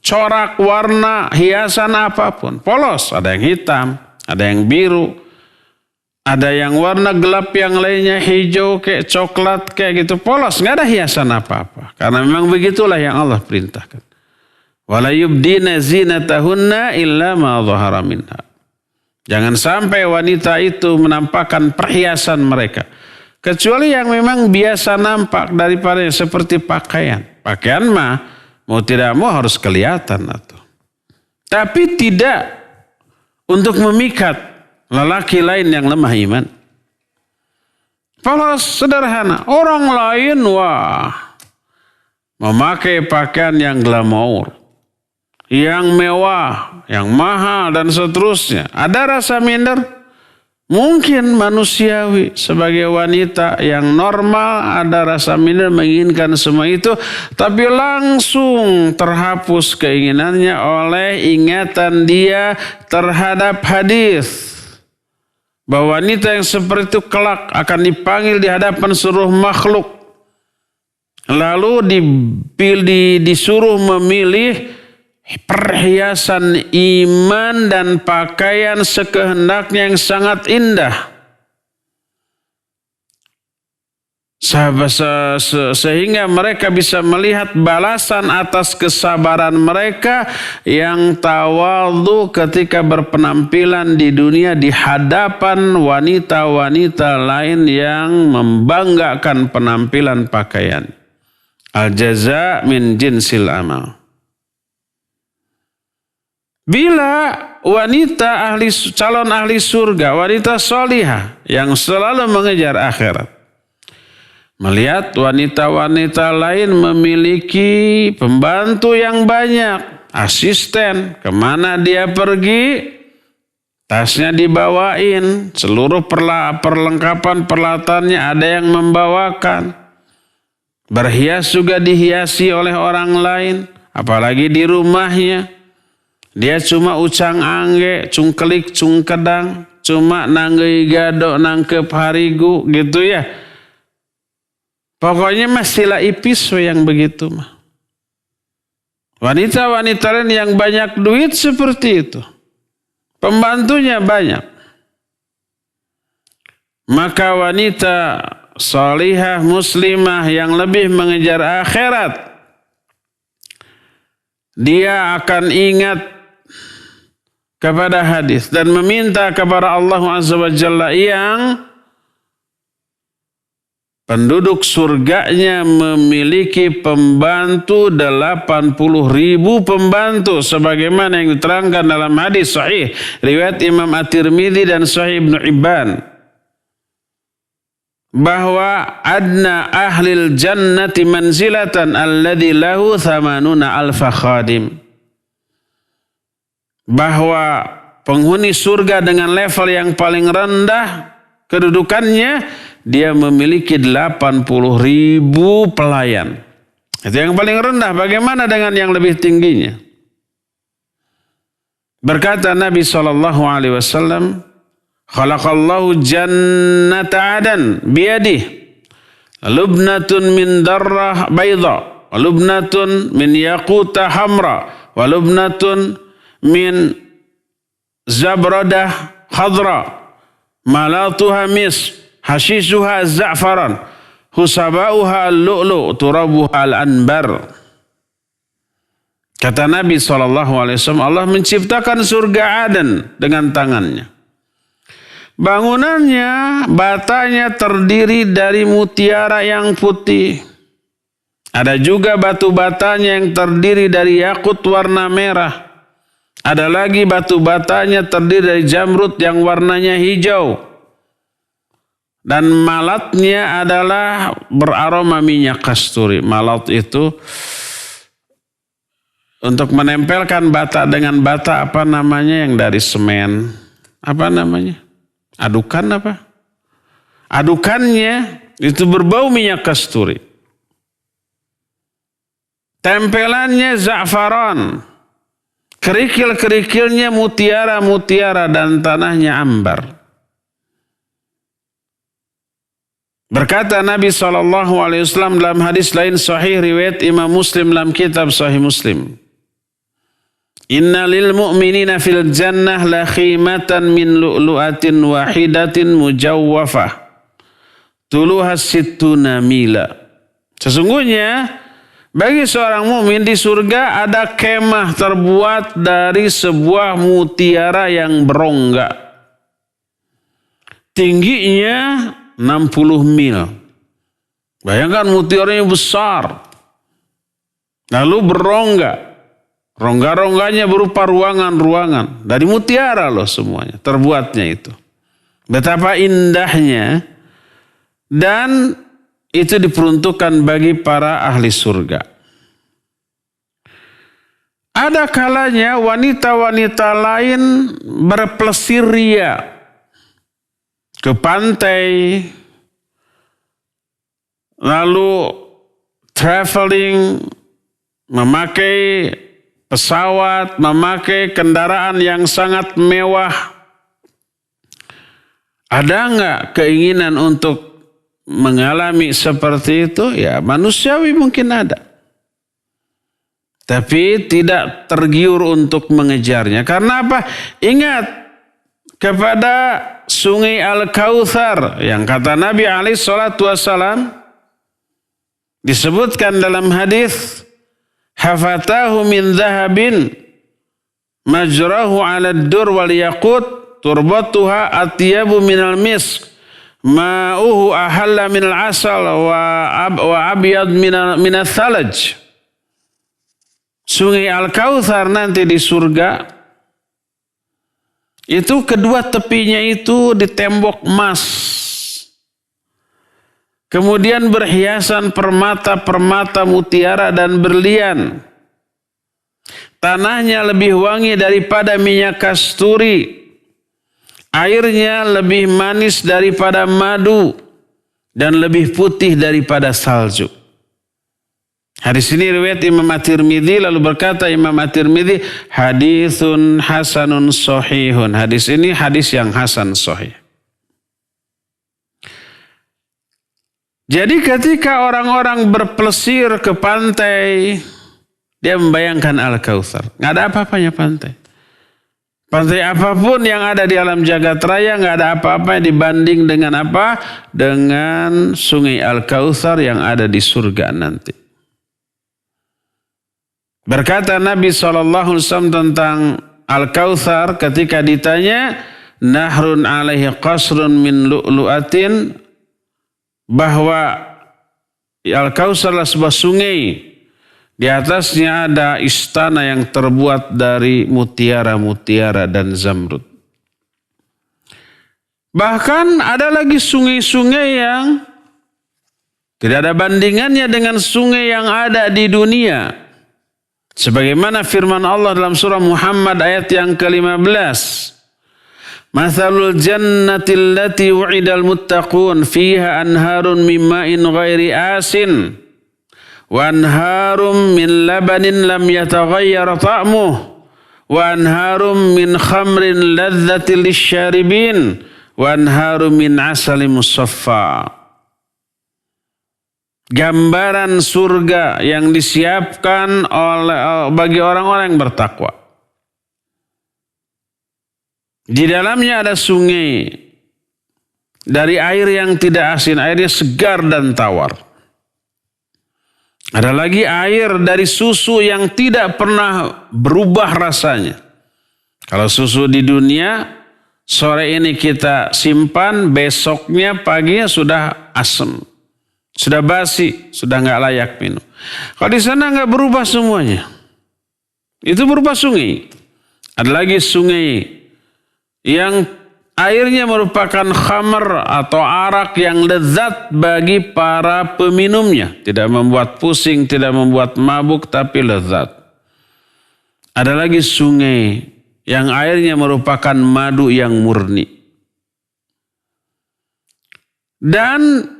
corak, warna, hiasan apapun. Polos, ada yang hitam, ada yang biru. Ada yang warna gelap, yang lainnya hijau, kayak coklat, kayak gitu. Polos, nggak ada hiasan apa-apa. Karena memang begitulah yang Allah perintahkan. Wala yubdina zinatahunna illa ma dhahara minha. Jangan sampai wanita itu menampakkan perhiasan mereka. Kecuali yang memang biasa nampak daripada seperti pakaian. Pakaian mah mau tidak mau harus kelihatan atau. Tapi tidak untuk memikat lelaki lain yang lemah iman. Kalau sederhana, orang lain memakai pakaian yang glamour, yang mewah, yang mahal dan seterusnya. Ada rasa minder? Mungkin manusiawi sebagai wanita yang normal ada rasa minder menginginkan semua itu, tapi langsung terhapus keinginannya oleh ingatan dia terhadap hadis bahwa wanita yang seperti itu kelak akan dipanggil di hadapan seluruh makhluk. Lalu disuruh memilih perhiasan iman dan pakaian sekehendaknya yang sangat indah. Sehingga mereka bisa melihat balasan atas kesabaran mereka yang tawadhu ketika berpenampilan di dunia di hadapan wanita-wanita lain yang membanggakan penampilan pakaian. Al-jaza min jinsil amal. Bila wanita calon ahli surga, wanita solihah yang selalu mengejar akhirat, melihat wanita-wanita lain memiliki pembantu yang banyak, asisten, kemana dia pergi, tasnya dibawain, seluruh perlengkapan peralatannya ada yang membawakan, berhias juga dihiasi oleh orang lain, apalagi di rumahnya. Dia cuma ucang angge, cungkelik, cungkedang, cuma nanggei gado, nangkep harigu gitu ya. Pokoknya mestilah ipis yang begitu mah. Wanita-wanita lain yang banyak duit seperti itu. Pembantunya banyak. Maka wanita salihah muslimah yang lebih mengejar akhirat, dia akan ingat kepada hadis dan meminta kepada Allah Azza wa Jalla yang penduduk surganya memiliki pembantu 80.000 pembantu sebagaimana yang diterangkan dalam hadis sahih riwayat Imam At-Tirmidzi dan Sahih Ibnu Hibban bahwa adna ahlil jannati manzilatan alladzi lahu 80 alfa khadim, bahwa penghuni surga dengan level yang paling rendah kedudukannya dia memiliki 80.000 pelayan. Itu yang paling rendah. Bagaimana dengan yang lebih tingginya? Berkata Nabi SAW, khalaqallahu jannata adan biyadih, lubnatun min darrah bayda, lubnatun min yaquta hamra, lubnatun min zabradah khadra, malatuha mis, hasisuha za'faran, husabauha al-lu'lu, turabuha al-anbar. Kata Nabi SAW, Allah menciptakan surga Aden dengan tangannya. Bangunannya, batanya terdiri dari mutiara yang putih. Ada juga batu batanya yang terdiri dari yakut warna merah. Ada lagi batu batanya terdiri dari jamrud yang warnanya hijau. Dan malatnya adalah beraroma minyak kasturi. Malat itu untuk menempelkan bata dengan bata apa namanya yang dari semen. Apa namanya? Adukan apa? Adukannya itu berbau minyak kasturi. Tempelannya za'faran. Kerikil-kerikilnya mutiara-mutiara dan tanahnya ambar. Berkata Nabi SAW dalam hadis lain sahih riwayat Imam Muslim dalam kitab Sahih Muslim. Inna lil mu'minina fil jannah la khimatan min lu'lu'atin wahidatin mujawwafah. Tuluha sittuna mila. Sesungguhnya bagi seorang mukmin di surga ada kemah terbuat dari sebuah mutiara yang berongga. tingginya 60 mil. Bayangkan mutiaranya besar. Lalu berongga. Rongga-rongganya berupa ruangan-ruangan. Dari mutiara loh semuanya. Terbuatnya itu. Betapa indahnya. Dan itu diperuntukkan bagi para ahli surga. Ada kalanya wanita-wanita lain berplesir ria ke pantai, lalu traveling, memakai pesawat, memakai kendaraan yang sangat mewah. Ada enggak keinginan untuk mengalami seperti itu? Ya, manusiawi mungkin ada. Tapi tidak tergiur untuk mengejarnya. Karena apa? Ingat kepada sungai Al-Kautsar yang kata Nabi SAW disebutkan dalam hadis, hafatahu min dhahabin majrahu 'ala ad-dur wal yaqut turbatuha atyabu minal misk ma'uhu ahalla minal asal wa abyad minal thalaj. Sungai Al-Kautsar nanti di surga itu kedua tepinya itu ditembok emas. Kemudian berhiasan permata-permata mutiara dan berlian. Tanahnya lebih wangi daripada minyak kasturi. Airnya lebih manis daripada madu dan lebih putih daripada salju. Hadis ini riwayat Imam At-Tirmidzi, lalu berkata Imam At-Tirmidzi, hadisun hasanun sahihun. Hadis ini hadis yang hasan sahih. Jadi ketika orang-orang berplesir ke pantai, dia membayangkan Al-Kautsar. Nggak ada apa-apanya pantai. Pantai apapun yang ada di alam jagat raya nggak ada apa-apa dibanding dengan apa? Dengan sungai Al-Kautsar yang ada di surga nanti. Berkata Nabi SAW tentang Al-Kautsar ketika ditanya, nahrun alaihi qasrun min lu'lu'atin, bahwa Al-Kautsar adalah sebuah sungai. Di atasnya ada istana yang terbuat dari mutiara-mutiara dan zamrud. Bahkan ada lagi sungai-sungai yang tidak ada bandingannya dengan sungai yang ada di dunia. Sebagaimana firman Allah dalam surah Muhammad ayat yang ke-15. Mathalul jannati allati wu'idal muttaqun fiha anharun min ma'in ghairi asin. Wa anharum min labanin lam yataghayyar ta'muh wa anharum min khamrin ladzatil lisyaribin wa anharum min asalin musaffa. Gambaran surga yang disiapkan bagi orang-orang yang bertakwa. Di dalamnya ada sungai dari air yang tidak asin, airnya segar dan tawar. Ada lagi air dari susu yang tidak pernah berubah rasanya. Kalau susu di dunia, sore ini kita simpan, besoknya paginya sudah asam. Sudah basi, sudah nggak layak minum. Kalau di sana nggak berubah semuanya. Itu berupa sungai. Ada lagi sungai yang airnya merupakan khamr atau arak yang lezat bagi para peminumnya. Tidak membuat pusing, tidak membuat mabuk, tapi lezat. Ada lagi sungai yang airnya merupakan madu yang murni. Dan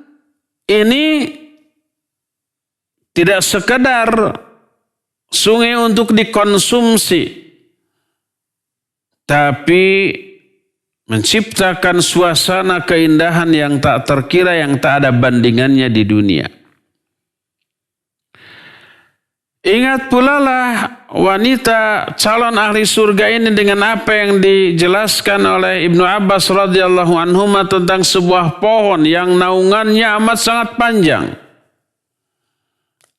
ini tidak sekedar sungai untuk dikonsumsi, tapi menciptakan suasana keindahan yang tak terkira, yang tak ada bandingannya di dunia. Ingat pula lah wanita calon ahli surga ini dengan apa yang dijelaskan oleh Ibnu Abbas radhiyallahu anhuma tentang sebuah pohon yang naungannya amat sangat panjang.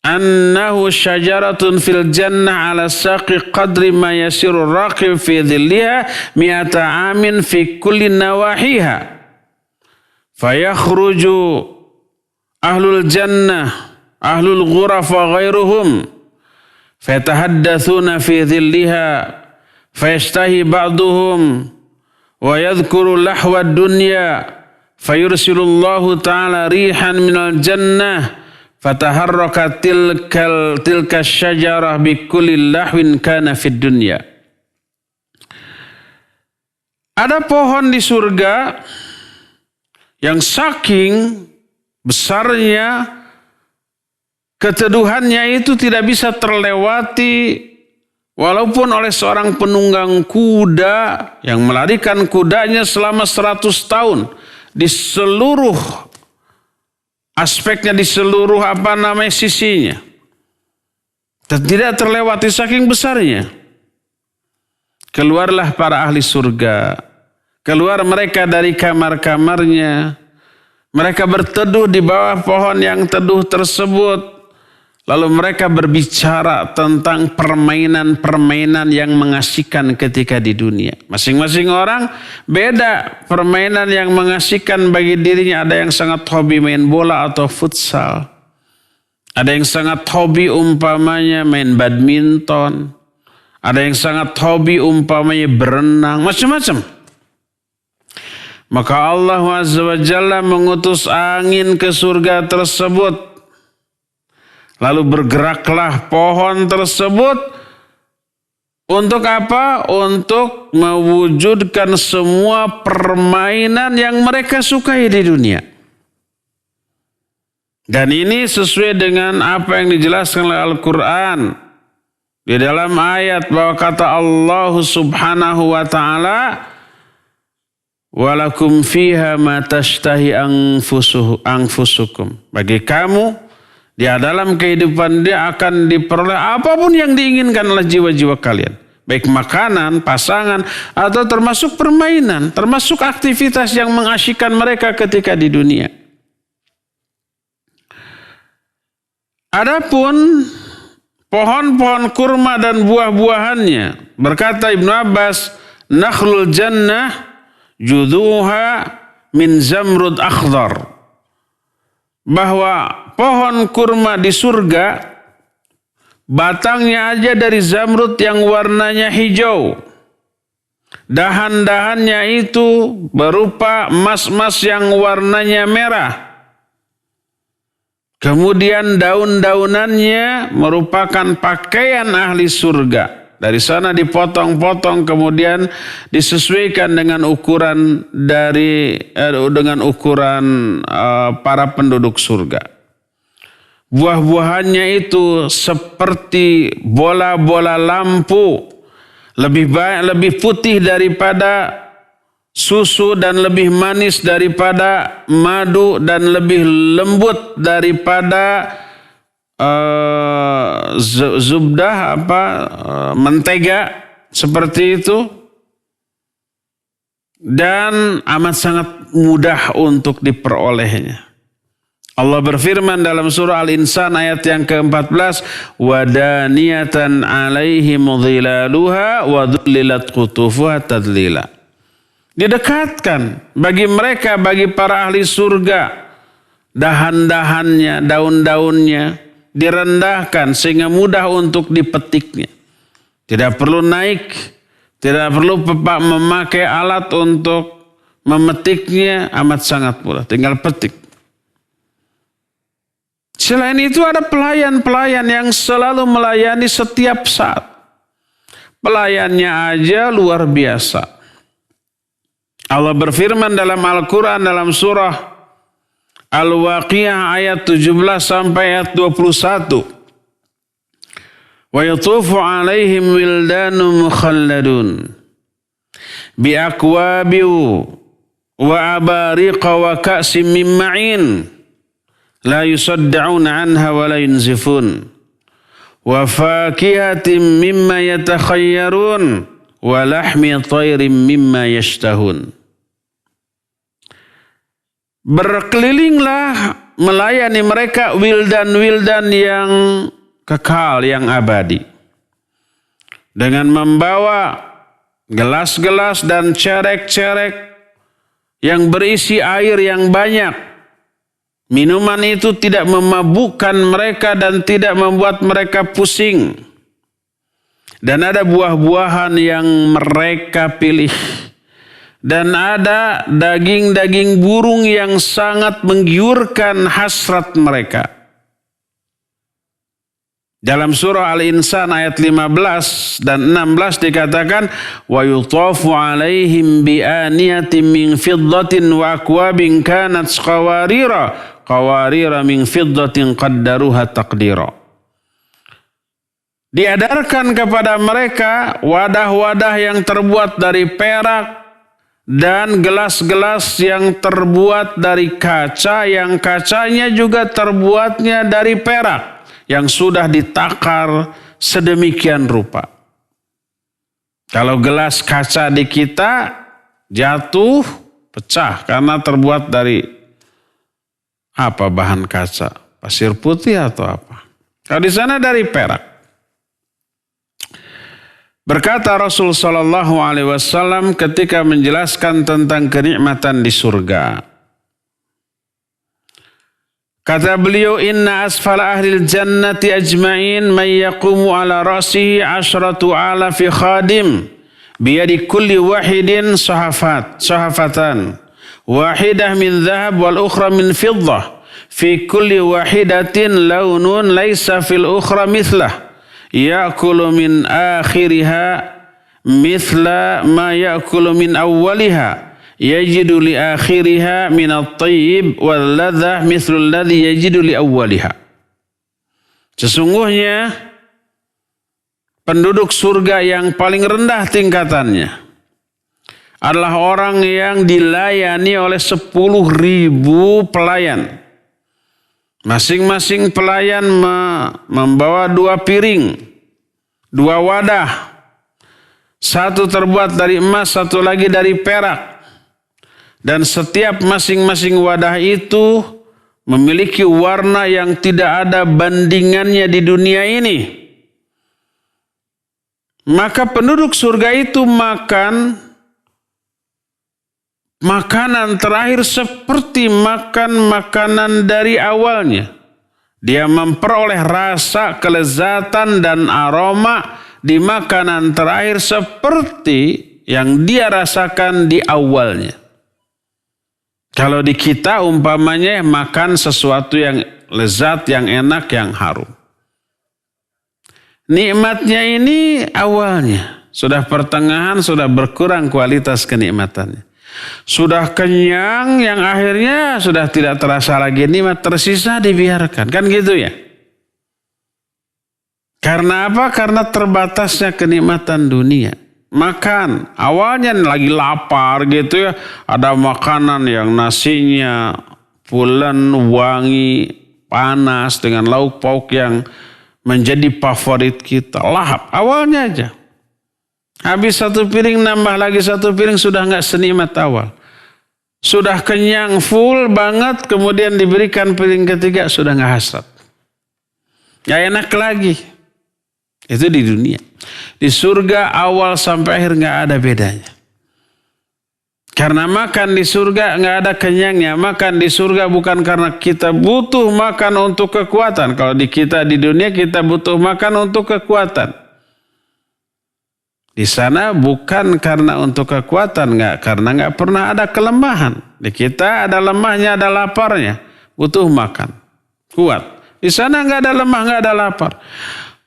Annahu syajaratun fil jannah ala saqi qadri ma yasiru raqib fi dhilliha mi'ata amin fi kulli nawahiha. fayakhruju ahlul jannah ahlul ghuraf wa ghairuhum fatahaddatsuna fi dhilliha fayashtahi ba'duhum wa yadhkuru lahwa ad-dunya fayursilullahu ta'ala rihan minal jannah fataharrakat tilka syajarah bikulli lahwin kana fid dunya. Ada pohon di surga yang saking besarnya keteduhannya itu tidak bisa terlewati walaupun oleh seorang penunggang kuda yang melarikan kudanya selama 100 tahun di seluruh aspeknya, di seluruh sisinya. Dan tidak terlewati saking besarnya. Keluarlah para ahli surga. Keluar mereka dari kamar-kamarnya. Mereka berteduh di bawah pohon yang teduh tersebut. Lalu mereka berbicara tentang permainan-permainan yang mengasihkan ketika di dunia. Masing-masing orang beda permainan yang mengasihkan bagi dirinya. Ada yang sangat hobi main bola atau futsal. Ada yang sangat hobi umpamanya main badminton. Ada yang sangat hobi umpamanya berenang. Macam-macam. Maka Allah Azza wa Jalla mengutus angin ke surga tersebut. Lalu bergeraklah pohon tersebut untuk apa? Untuk mewujudkan semua permainan yang mereka sukai di dunia. Dan ini sesuai dengan apa yang dijelaskan oleh Al-Quran. Di dalam ayat bahwa kata Allah Subhanahu wa ta'ala, walakum fiha ma tashtahi anfusukum. Bagi kamu, di dalam kehidupan dia akan diperoleh apapun yang diinginkan oleh jiwa-jiwa kalian. Baik makanan, pasangan, atau termasuk permainan. Termasuk aktivitas yang mengasyikkan mereka ketika di dunia. Adapun pohon-pohon kurma dan buah-buahannya. Berkata Ibnu Abbas, nakhlul jannah juduha min zamrud akhdar. Bahwa pohon kurma di surga batangnya aja dari zamrud yang warnanya hijau. Dahan-dahannya itu berupa emas-emas yang warnanya merah. Kemudian daun-daunannya merupakan pakaian ahli surga. Dari sana dipotong-potong kemudian disesuaikan dengan ukuran para penduduk surga. Buah-buahannya itu seperti bola-bola lampu, lebih putih daripada susu dan lebih manis daripada madu dan lebih lembut daripada zubdah mentega seperti itu, dan amat sangat mudah untuk diperolehnya. Allah berfirman dalam surah Al-Insan ayat yang ke-14, wadaniyatan alaihim dhilaluha wa dhullilat qutufuha tadlila. Didekatkan bagi mereka, bagi para ahli surga, dahan-dahannya, daun-daunnya direndahkan sehingga mudah untuk dipetiknya. Tidak perlu naik, tidak perlu memakai alat untuk memetiknya, amat sangat mudah, tinggal petik. Selain itu ada pelayan-pelayan yang selalu melayani setiap saat. Pelayannya aja luar biasa. Allah berfirman dalam Al-Quran dalam surah Al-Waqiah ayat 17 sampai ayat 21. Wa yatufu alaihim wildanu mukhalladun bi aqwabi wa abariqa wa ka'sim min ma'in la yusaddauna anha wa la yunzifun wa fakihatin mimma yatakhayyarun wa lahmi tayrin mimma yashtahun. Berkelilinglah melayani mereka wildan-wildan yang kekal, yang abadi. Dengan membawa gelas-gelas dan cerek-cerek yang berisi air yang banyak. Minuman itu tidak memabukkan mereka dan tidak membuat mereka pusing. Dan ada buah-buahan yang mereka pilih. Dan ada daging-daging burung yang sangat menggiurkan hasrat mereka. Dalam surah Al-Insan ayat 15 dan 16 dikatakan wa yutafu alaihim bi aniyatin min fiddatin wa akwabin kanat qawarira min fiddatin qaddaruha taqdira. Diadarkan kepada mereka wadah-wadah yang terbuat dari perak dan gelas-gelas yang terbuat dari kaca yang kacanya juga terbuatnya dari perak yang sudah ditakar sedemikian rupa. Kalau gelas kaca di kita jatuh, pecah karena terbuat dari apa bahan kaca? Pasir putih atau apa? Kalau di sana dari perak. Berkata Rasul sallallahu alaihi wasallam ketika menjelaskan tentang kenikmatan di surga. Kata beliau, inna asfala ahlil jannati ajma'in man yaqumu ala ra'sihi 10,000 khadim biyadi kulli wahidin sahafatan wahidah min dhahab wal ukhra min fiddah fi kulli wahidatin launun laysa fil ukhra mithlah ya'kulu min akhiriha mithla ma ya'kulu min awwaliha yajidu li akhiriha min at-tayyib wal ladzah mithlu alladhi yajidu li awwaliha. Sesungguhnya penduduk surga yang paling rendah tingkatannya adalah orang yang dilayani oleh 10.000 pelayan. Masing-masing pelayan membawa 2 piring, 2 wadah. Satu terbuat dari emas, satu lagi dari perak. Dan setiap masing-masing wadah itu memiliki warna yang tidak ada bandingannya di dunia ini. Maka penduduk surga itu makan makanan terakhir seperti makan makanan dari awalnya. Dia memperoleh rasa, kelezatan dan aroma di makanan terakhir seperti yang dia rasakan di awalnya. Kalau di kita umpamanya makan sesuatu yang lezat, yang enak, yang harum. Nikmatnya ini awalnya. Sudah pertengahan, sudah berkurang kualitas kenikmatannya. Sudah kenyang, yang akhirnya sudah tidak terasa lagi nikmat, tersisa dibiarkan. Kan gitu ya? Karena apa? Karena terbatasnya kenikmatan dunia. Makan, awalnya lagi lapar gitu ya, ada makanan yang nasinya pulen, wangi, panas dengan lauk pauk yang menjadi favorit kita. Lahap, awalnya aja. Habis 1 piring, nambah lagi 1 piring, sudah nggak senikmat awal. Sudah kenyang full banget, kemudian diberikan piring ketiga, sudah nggak hasrat. Nggak enak lagi. Itu di dunia. Di surga awal sampai akhir nggak ada bedanya. Karena makan di surga nggak ada kenyangnya. Makan di surga bukan karena kita butuh makan untuk kekuatan. Kalau di kita di dunia kita butuh makan untuk kekuatan. Di sana bukan karena untuk kekuatan, karena nggak pernah ada kelemahan. Di kita ada lemahnya, ada laparnya, butuh makan, kuat. Di sana nggak ada lemah, nggak ada lapar.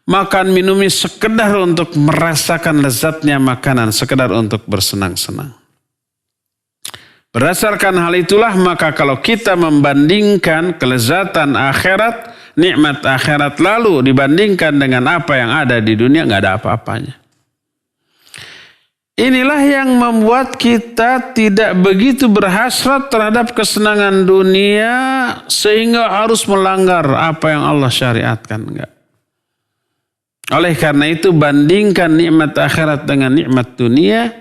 Makan minumnya sekedar untuk merasakan lezatnya makanan, sekedar untuk bersenang-senang. Berdasarkan hal itulah maka kalau kita membandingkan kelezatan akhirat, nikmat akhirat lalu dibandingkan dengan apa yang ada di dunia, nggak ada apa-apanya. Inilah yang membuat kita tidak begitu berhasrat terhadap kesenangan dunia sehingga harus melanggar apa yang Allah syariatkan. Enggak. Oleh karena itu bandingkan nikmat akhirat dengan nikmat dunia,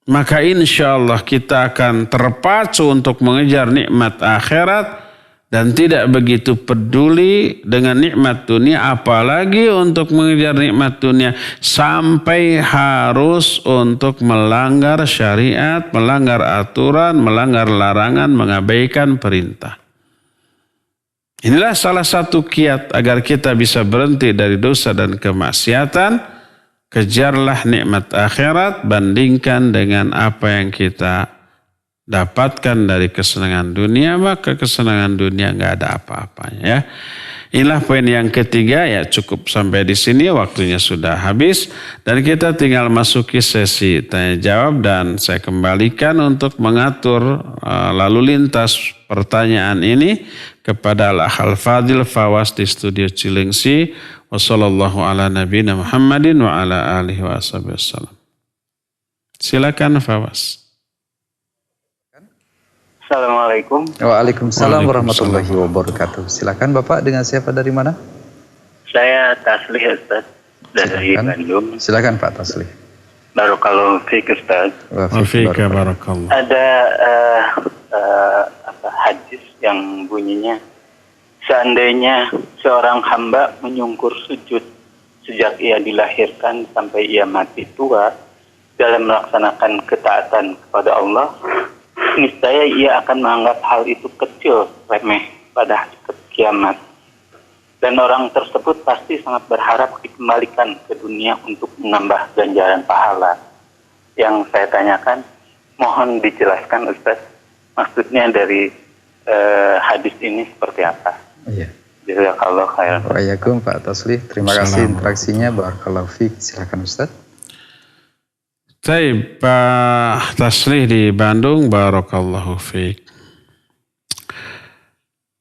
maka insya Allah kita akan terpacu untuk mengejar nikmat akhirat dan tidak begitu peduli dengan nikmat dunia, apalagi untuk mengejar nikmat dunia sampai harus untuk melanggar syariat, melanggar aturan, melanggar larangan, mengabaikan perintah. Inilah salah satu kiat agar kita bisa berhenti dari dosa dan kemaksiatan. Kejarlah nikmat akhirat, bandingkan dengan apa yang kita dapatkan dari kesenangan dunia, maka kesenangan dunia nggak ada apa-apanya ya. Inilah poin yang ketiga ya, cukup sampai di sini, waktunya sudah habis dan kita tinggal masuki sesi tanya jawab dan saya kembalikan untuk mengatur lalu lintas pertanyaan ini kepada Al-Akh Fadil Fawas di studio Cilengsi. Wassallallahu ala nabiyina Muhammadin wa ala alihi wa sallam. Silakan Fawas. Assalamualaikum. Waalaikumsalam warahmatullahi wabarakatuh. Silakan Bapak, dengan siapa dari mana? Saya Taslih Ustaz dari Bandung. Silakan Pak Taslih. Barakallahu fiik Ustaz. Wa fiika barakallah. Ada hadis yang bunyinya, seandainya seorang hamba menyungkur sujud sejak ia dilahirkan sampai ia mati tua dalam melaksanakan ketaatan kepada Allah, niscaya ia akan menganggap hal itu kecil, remeh pada hari kiamat. Dan orang tersebut pasti sangat berharap dikembalikan ke dunia untuk menambah ganjaran pahala. Yang saya tanyakan, mohon dijelaskan Ustaz, maksudnya dari hadis ini seperti apa? Iya. Jazakallahu khairan. Waalaikumsalam Pak Taslih. Terima kasih interaksinya. Barakallahu fiik. Silakan Ustaz. Saya Pak Taslih di Bandung, barakallahu fiik.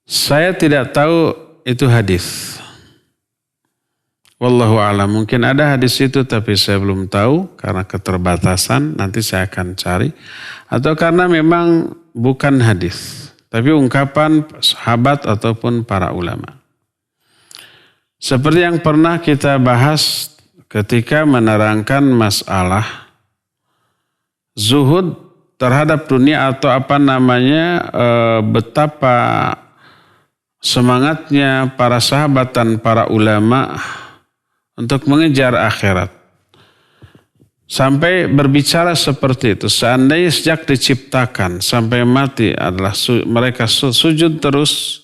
Saya tidak tahu itu hadis. Wallahu a'lam. Mungkin ada hadis itu tapi saya belum tahu karena keterbatasan. Nanti saya akan cari. Atau karena memang bukan hadis, tapi ungkapan sahabat ataupun para ulama. Seperti yang pernah kita bahas ketika menerangkan masalah zuhud terhadap dunia atau betapa semangatnya para sahabat dan para ulama untuk mengejar akhirat. Sampai berbicara seperti itu, seandainya sejak diciptakan sampai mati adalah mereka sujud terus,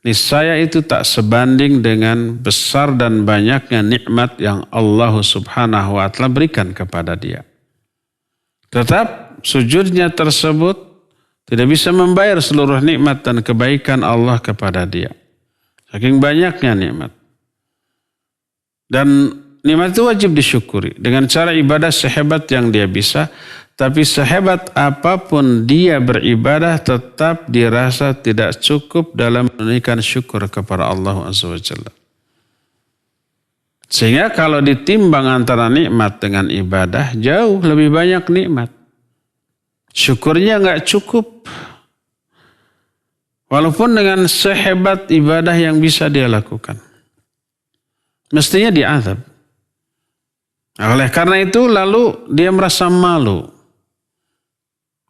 niscaya itu tak sebanding dengan besar dan banyaknya nikmat yang Allah Subhanahu wa Ta'ala berikan kepada dia. Tetap sujudnya tersebut tidak bisa membayar seluruh nikmat dan kebaikan Allah kepada dia. Saking banyaknya nikmat. Dan nikmat itu wajib disyukuri dengan cara ibadah sehebat yang dia bisa. Tapi sehebat apapun dia beribadah tetap dirasa tidak cukup dalam menunaikan syukur kepada Allah Azza wa Jalla. Sehingga kalau ditimbang antara nikmat dengan ibadah, jauh lebih banyak nikmat. Syukurnya nggak cukup. Walaupun dengan sehebat ibadah yang bisa dia lakukan. Mestinya diazab. Oleh karena itu lalu dia merasa malu.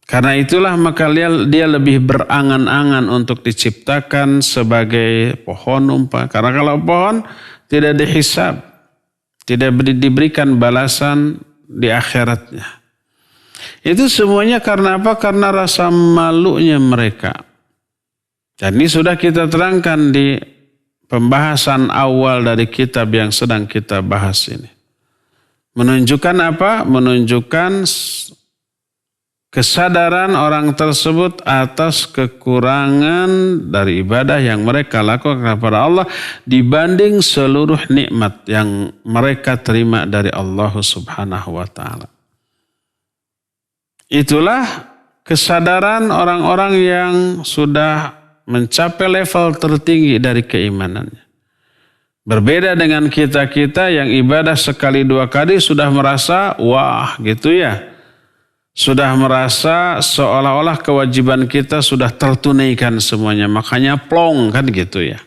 Karena itulah maka dia lebih berangan-angan untuk diciptakan sebagai pohon umpah. Karena kalau pohon tidak dihisab, tidak diberikan balasan di akhiratnya. Itu semuanya karena apa? Karena rasa malunya mereka. Dan ini sudah kita terangkan di pembahasan awal dari kitab yang sedang kita bahas ini. Menunjukkan apa? Menunjukkan kesadaran orang tersebut atas kekurangan dari ibadah yang mereka lakukan kepada Allah dibanding seluruh nikmat yang mereka terima dari Allah Subhanahu wa Ta'ala. Itulah kesadaran orang-orang yang sudah mencapai level tertinggi dari keimanannya. Berbeda dengan kita-kita yang ibadah sekali dua kali sudah merasa wah gitu ya. Sudah merasa seolah-olah kewajiban kita sudah tertunaikan semuanya. Makanya plong kan gitu ya.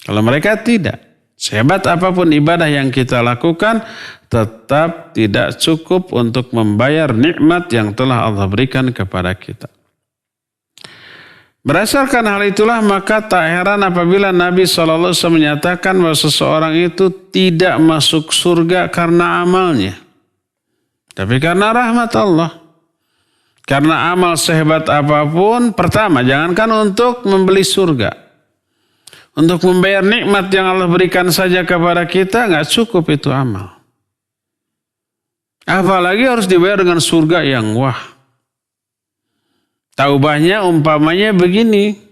Kalau mereka tidak. Sehebat apapun ibadah yang kita lakukan tetap tidak cukup untuk membayar nikmat yang telah Allah berikan kepada kita. Berdasarkan hal itulah maka tak heran apabila Nabi SAW menyatakan bahwa seseorang itu tidak masuk surga karena amalnya. Tapi karena rahmat Allah. Karena amal sehebat apapun, pertama jangankan untuk membeli surga. Untuk membayar nikmat yang Allah berikan saja kepada kita nggak cukup itu amal. Apalagi harus dibayar dengan surga yang wah. Taubahnya umpamanya begini.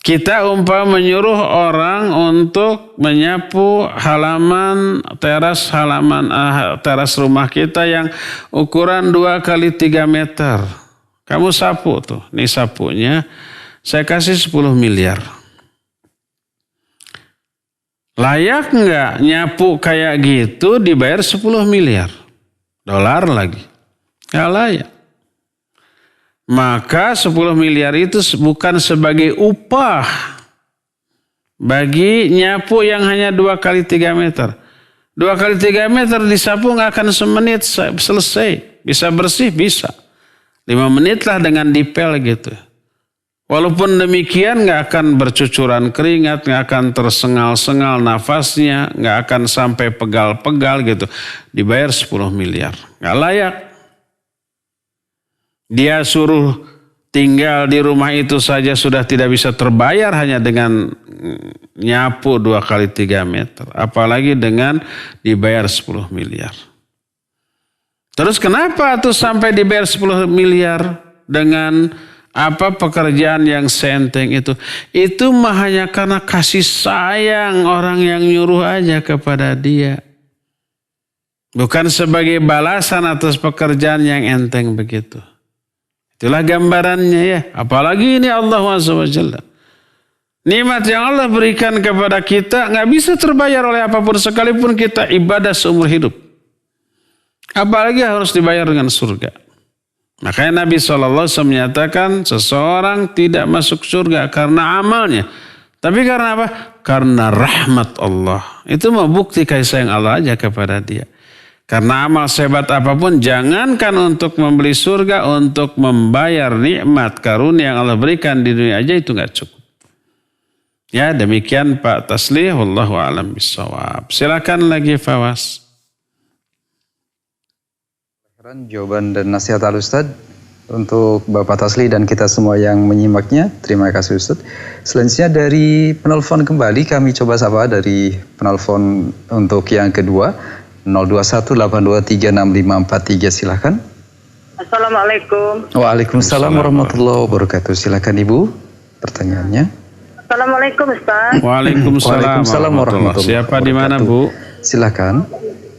Kita menyuruh orang untuk menyapu teras rumah kita yang ukuran 2 kali 3 meter. Kamu sapu tuh. Nih sapunya saya kasih 10 miliar. Layak nggak nyapu kayak gitu dibayar 10 miliar? Dolar lagi. Nggak layak. Maka 10 miliar itu bukan sebagai upah bagi nyapu yang hanya 2 kali 3 meter. 2 kali 3 meter disapu nggak akan semenit selesai. Bisa bersih, bisa. 5 menit lah dengan dipel gitu. Walaupun demikian nggak akan bercucuran keringat, nggak akan tersengal-sengal nafasnya, nggak akan sampai pegal-pegal gitu. Dibayar 10 miliar. Nggak layak. Dia suruh tinggal di rumah itu saja sudah tidak bisa terbayar hanya dengan nyapu 2 kali 3 meter. Apalagi dengan dibayar 10 miliar. Terus kenapa tuh sampai dibayar 10 miliar dengan pekerjaan yang senteng itu? Itu mah hanya karena kasih sayang orang yang nyuruh aja kepada dia. Bukan sebagai balasan atas pekerjaan yang enteng begitu. Itulah gambarannya ya. Apalagi ini Allah SWT. Nikmat yang Allah berikan kepada kita nggak bisa terbayar oleh apapun sekalipun kita ibadah seumur hidup. Apalagi harus dibayar dengan surga. Makanya Nabi SAW menyatakan seseorang tidak masuk surga karena amalnya. Tapi karena apa? Karena rahmat Allah. Itu mau bukti kasih sayang Allah aja kepada dia. Karena amal sehebat apapun, jangankan untuk membeli surga, untuk membayar nikmat karunia yang Allah berikan di dunia aja itu nggak cukup. Ya demikian Pak Taslih, wallahu a'lam bishawab. Silakan lagi Fawas. Jawaban dan nasihat Al-Ustaz untuk Bapak Tasli dan kita semua yang menyimaknya. Terima kasih Ustaz. Selanjutnya dari penelpon kembali kami coba sapa dari penelpon untuk yang kedua 0218236543 silakan. Assalamualaikum. Waalaikumsalam warahmatullahi wabarakatuh. Silakan Ibu pertanyaannya. Assalamualaikum Ustaz. Waalaikumsalam warahmatullahi wabarakatuh. Siapa di mana Bu? Silakan.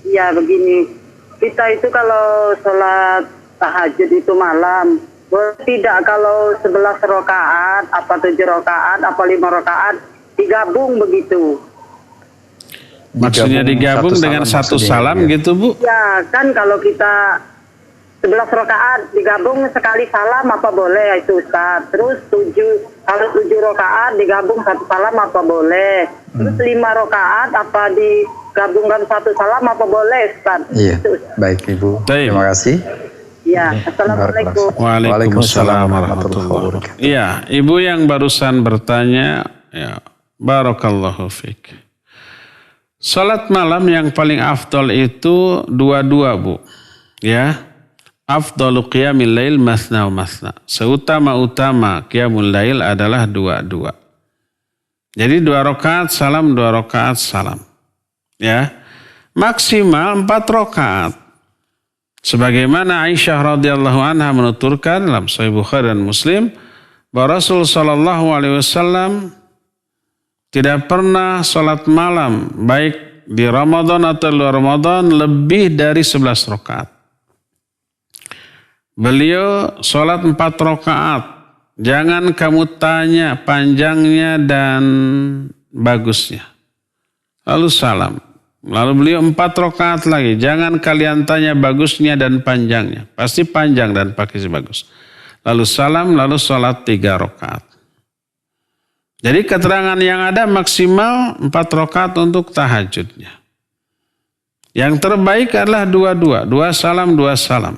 Ya begini, kita itu kalau sholat tahajud itu malam, tidak kalau 11 rakaat, 7 rakaat, 5 rakaat digabung begitu. Maksudnya digabung dengan satu salam ya. gitu Bu? Ya kan kalau kita 11 rakaat digabung sekali salam apa boleh itu Ustaz. Terus 7 rakaat digabung satu salam apa boleh. Terus 5 rakaat apa digabungkan satu salam apa boleh Ustaz. Iya, baik Ibu. Terima kasih. Ya, Assalamualaikum. Waalaikumsalam warahmatullahi wabarakatuh. Iya, Ibu yang barusan bertanya, ya, barakallahu fiik. Salat malam yang paling afdal itu 2-2 Bu. Ya. Afdalu qiyamil lail masna wa masna. Seutama-utama qiyamul lail adalah 2-2. Jadi 2 rakaat salam, 2 rakaat salam. Ya. Maksimal 4 rakaat. Sebagaimana Aisyah radhiyallahu anha menuturkan dalam Sahih Bukhari dan Muslim bahwa Rasul sallallahu alaihi wasallam tidak pernah salat malam baik di Ramadan atau luar Ramadan lebih dari 11 rakaat. Beliau salat 4 rakaat. Jangan kamu tanya panjangnya dan bagusnya. Lalu salam. Lalu beliau 4 rakaat lagi. Jangan kalian tanya bagusnya dan panjangnya. Pasti panjang dan pasti bagus. Lalu salam, lalu salat 3 rakaat. Jadi keterangan yang ada maksimal 4 rakaat untuk tahajudnya. Yang terbaik adalah 2-2. 2 salam, 2 salam.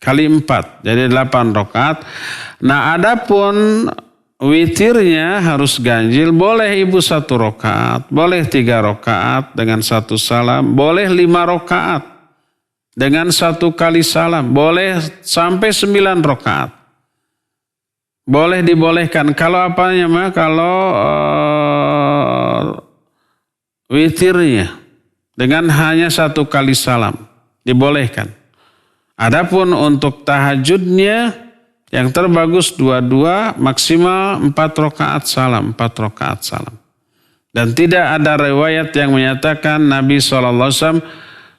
kali 4, jadi 8 rakaat. Nah, adapun witirnya harus ganjil, boleh ibu 1 rakaat, boleh 3 rakaat dengan 1 salam, boleh 5 rakaat dengan 1 kali salam, boleh sampai 9 rakaat. Boleh dibolehkan. Kalau apanya mah? Kalau witirnya dengan hanya 1 kali salam dibolehkan. Adapun untuk tahajudnya yang terbagus 2-2, maksimal 4 rakaat salam, 4 rakaat salam. Dan tidak ada riwayat yang menyatakan Nabi SAW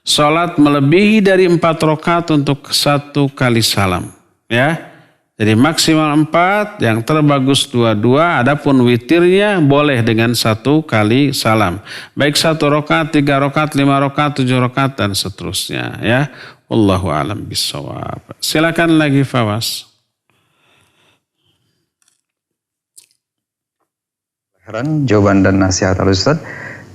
sholat melebihi dari 4 rakaat untuk 1 kali salam. Ya, jadi maksimal 4, yang terbagus 2-2, adapun witirnya boleh dengan 1 kali salam. Baik 1 rakaat, 3 rakaat, 5 rakaat, 7 rakaat, dan seterusnya. Ya, wallahu a'lam bishawab. Silakan lagi Fawaz. Jawaban dan nasihat Al-Ustaz.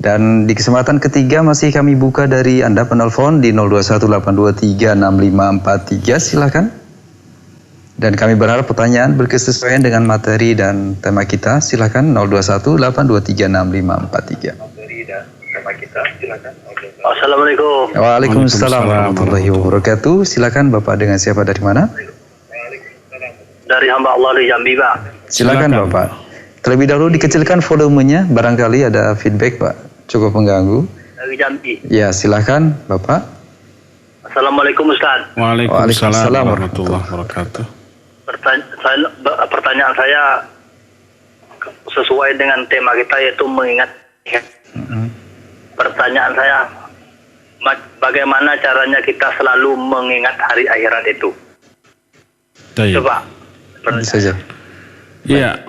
Dan di kesempatan ketiga masih kami buka dari Anda penelpon di 0218236543, silakan. Dan kami berharap pertanyaan berkesesuaian dengan materi dan tema kita, silakan 0218236543. Assalamualaikum. Waalaikumsalam warahmatullahi wabarakatuh. Silakan Bapak, dengan siapa, dari mana? Dari hamba Allah di Jambi, Pak. Silakan Bapak. Terlebih dahulu dikecilkan volumenya, barangkali ada feedback Pak, cukup mengganggu. Dari Jambi. Ya, silakan Bapak. Assalamualaikum Ustaz. Waalaikumsalam warahmatullahi wabarakatuh. Pertanyaan saya sesuai dengan tema kita, yaitu mengingat. Pertanyaan saya, bagaimana caranya kita selalu mengingat hari akhirat itu? Coba. Saja. Iya.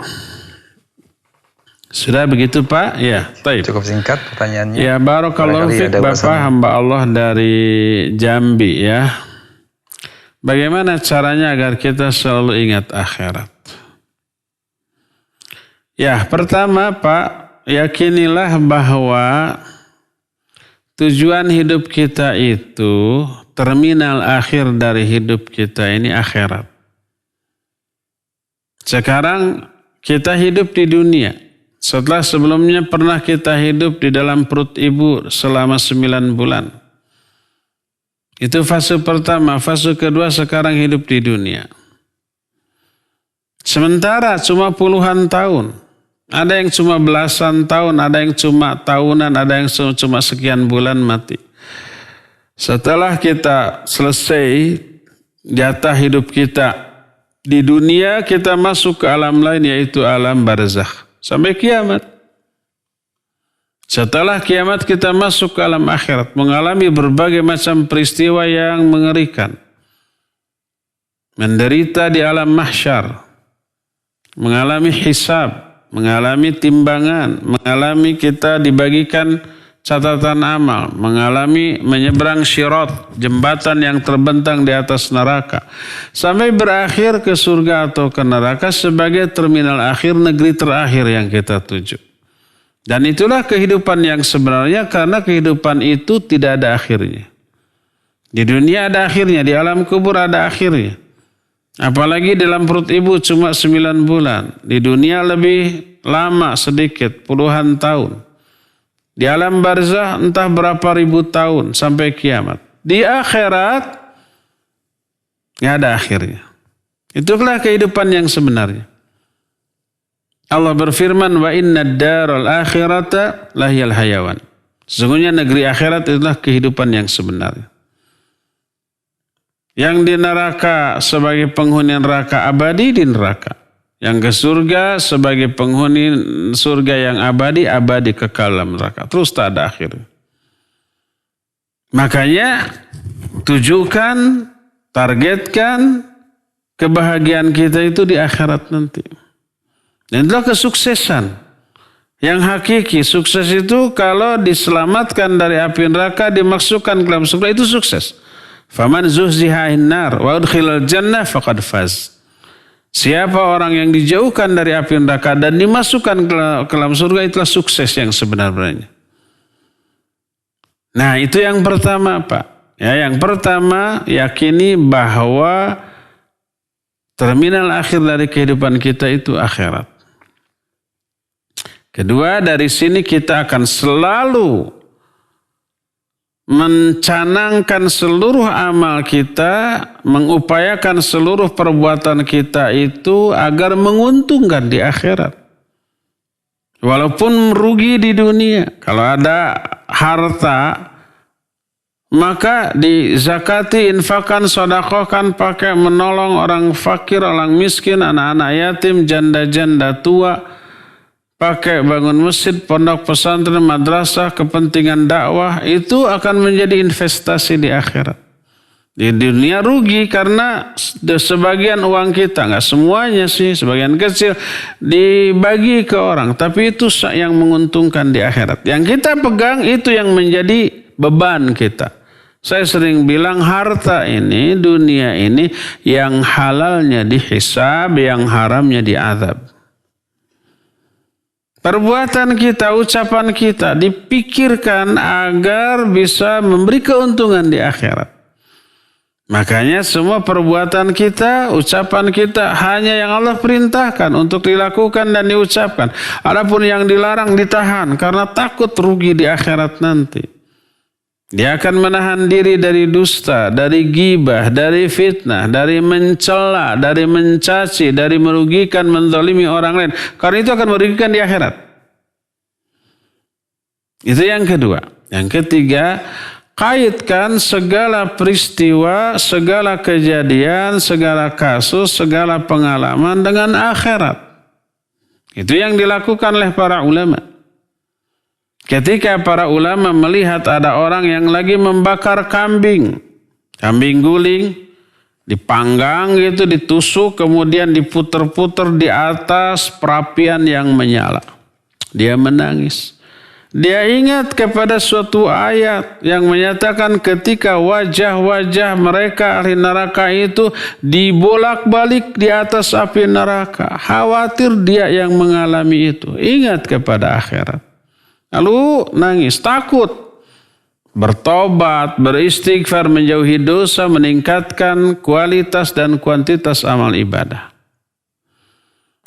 Sudah begitu Pak? Ya, baik. Cukup singkat pertanyaannya. Ya, barakallahu fiik Bapak hamba Allah dari Jambi ya. Bagaimana caranya agar kita selalu ingat akhirat? Ya, pertama Pak, yakinilah bahwa tujuan hidup kita itu, terminal akhir dari hidup kita ini akhirat. Sekarang kita hidup di dunia. Setelah sebelumnya pernah kita hidup di dalam perut ibu selama 9 bulan. Itu fase pertama. Fase kedua sekarang hidup di dunia. Sementara cuma puluhan tahun. Ada yang cuma belasan tahun, ada yang cuma tahunan, ada yang cuma sekian bulan mati. Setelah kita selesai jatah hidup kita di dunia, kita masuk ke alam lain, yaitu alam barzakh. Sampai kiamat. Setelah kiamat kita masuk ke alam akhirat, mengalami berbagai macam peristiwa yang mengerikan. Menderita di alam mahsyar, mengalami hisab, mengalami timbangan, mengalami kita dibagikan catatan amal, mengalami menyeberang syirat, jembatan yang terbentang di atas neraka, sampai berakhir ke surga atau ke neraka sebagai terminal akhir, negeri terakhir yang kita tuju. Dan itulah kehidupan yang sebenarnya, karena kehidupan itu tidak ada akhirnya. Di dunia ada akhirnya, di alam kubur ada akhirnya. Apalagi dalam perut ibu cuma 9 bulan. Di dunia lebih lama sedikit, puluhan tahun. Di alam barzah entah berapa ribu tahun sampai kiamat. Di akhirat nggak ada akhirnya. Itulah kehidupan yang sebenarnya. Allah berfirman, wa inna daral akhirata lahiyal hayawan. Sesungguhnya negeri akhirat itulah kehidupan yang sebenarnya. Yang di neraka sebagai penghuni neraka abadi di neraka. Yang ke surga sebagai penghuni surga yang abadi kekal dalam neraka. Terus tak ada akhir. Makanya tujukan, targetkan kebahagiaan kita itu di akhirat nanti. Dan itulah kesuksesan. Yang hakiki, sukses itu kalau diselamatkan dari api neraka, dimasukkan ke dalam surga, itu sukses. Faman zuhziha 'anil nar wa udkhilal jannah faqad faz. Siapa orang yang dijauhkan dari api neraka dan dimasukkan ke dalam surga, itulah sukses yang sebenarnya. Nah, itu yang pertama Pak. Ya, yang pertama, yakini bahwa terminal akhir dari kehidupan kita itu akhirat. Kedua, dari sini kita akan selalu mencanangkan seluruh amal kita, mengupayakan seluruh perbuatan kita itu agar menguntungkan di akhirat. Walaupun merugi di dunia. Kalau ada harta, maka dizakati, infakkan, sodakohkan, pakai menolong orang fakir, orang miskin, anak-anak yatim, janda-janda tua, pakai bangun masjid, pondok pesantren, madrasah, kepentingan dakwah, itu akan menjadi investasi di akhirat. Di dunia rugi karena sebagian uang kita, nggak semuanya sih, sebagian kecil dibagi ke orang, tapi itu yang menguntungkan di akhirat. Yang kita pegang itu yang menjadi beban kita. Saya sering bilang harta ini, dunia ini, yang halalnya dihisab, yang haramnya diazab. Perbuatan kita, ucapan kita dipikirkan agar bisa memberi keuntungan di akhirat. Makanya semua perbuatan kita, ucapan kita hanya yang Allah perintahkan untuk dilakukan dan diucapkan. Adapun yang dilarang ditahan karena takut rugi di akhirat nanti. Dia akan menahan diri dari dusta, dari ghibah, dari fitnah, dari mencela, dari mencaci, dari merugikan, menzalimi orang lain. Karena itu akan merugikan di akhirat. Itu yang kedua. Yang ketiga, kaitkan segala peristiwa, segala kejadian, segala kasus, segala pengalaman dengan akhirat. Itu yang dilakukan oleh para ulama. Ketika para ulama melihat ada orang yang lagi membakar kambing guling, dipanggang gitu, ditusuk, kemudian diputer-puter di atas perapian yang menyala. Dia menangis. Dia ingat kepada suatu ayat yang menyatakan ketika wajah-wajah mereka ahli neraka itu dibolak-balik di atas api neraka. Khawatir dia yang mengalami itu. Ingat kepada akhirat. Lalu nangis, takut, bertobat, beristighfar, menjauhi dosa, meningkatkan kualitas dan kuantitas amal ibadah.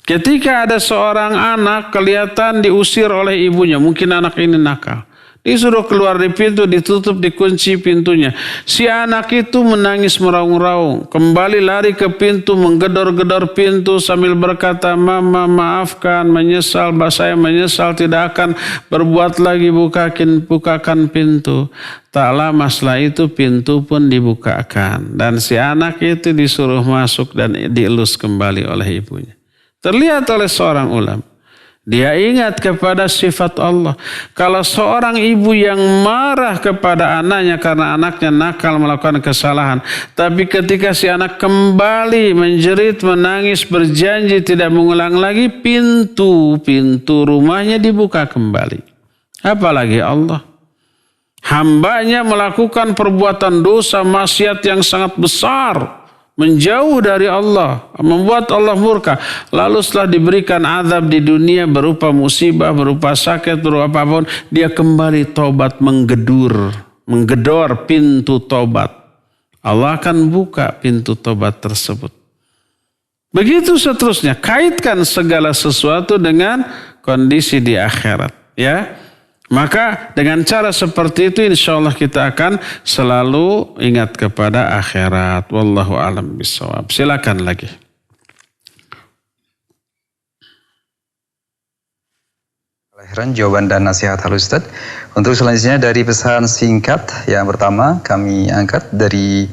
Ketika ada seorang anak kelihatan diusir oleh ibunya, mungkin anak ini nakal. Disuruh keluar di pintu, ditutup, dikunci pintunya. Si anak itu menangis meraung-raung. Kembali lari ke pintu, menggedor-gedor pintu sambil berkata, "Mama, maafkan, menyesal, saya menyesal, tidak akan berbuat lagi, bukakan pintu." Tak lama setelah itu pintu pun dibukakan. Dan si anak itu disuruh masuk dan dielus kembali oleh ibunya. Terlihat oleh seorang ulama. Dia ingat kepada sifat Allah. Kalau seorang ibu yang marah kepada anaknya karena anaknya nakal melakukan kesalahan, tapi ketika si anak kembali menjerit, menangis, berjanji tidak mengulang lagi, pintu rumahnya dibuka kembali. Apalagi Allah. Hambanya melakukan perbuatan dosa maksiat yang sangat besar, menjauh dari Allah, membuat Allah murka. Lalu setelah diberikan azab di dunia berupa musibah, berupa sakit, berupa apapun, dia kembali tobat, menggedor pintu tobat. Allah akan buka pintu tobat tersebut. Begitu seterusnya, kaitkan segala sesuatu dengan kondisi di akhirat, ya. Maka dengan cara seperti itu insya Allah kita akan selalu ingat kepada akhirat. Wallahu a'lam bishawab. Silakan lagi. Kelahiran jawaban dan nasihat Al Ustadz. Untuk selanjutnya dari pesan singkat yang pertama kami angkat dari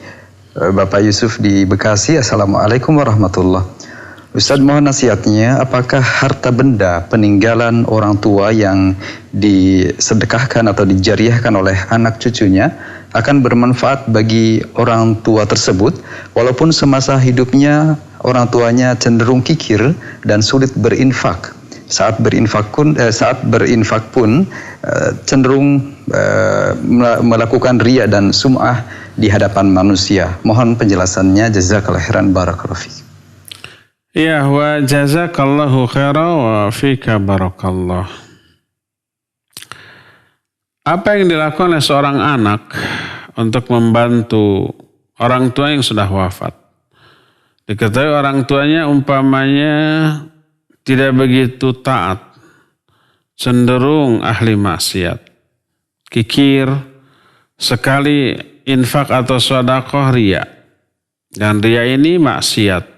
Bapak Yusuf di Bekasi. Assalamualaikum warahmatullahi wabarakatuh. Ustadz, mohon nasihatnya, apakah harta benda peninggalan orang tua yang disedekahkan atau dijariahkan oleh anak cucunya akan bermanfaat bagi orang tua tersebut walaupun semasa hidupnya orang tuanya cenderung kikir dan sulit berinfak. Saat berinfak pun cenderung melakukan riya dan sum'ah di hadapan manusia. Mohon penjelasannya. Jazakallahu khairan, barakallahu fiik. Ya, wa jazakallahu khairan wa fika barakallah. Apa yang dilakukan oleh seorang anak untuk membantu orang tua yang sudah wafat. Diketahui orang tuanya umpamanya tidak begitu taat, cenderung ahli maksiat, kikir, sekali infak atau sedekah riya. Dan riya ini maksiat.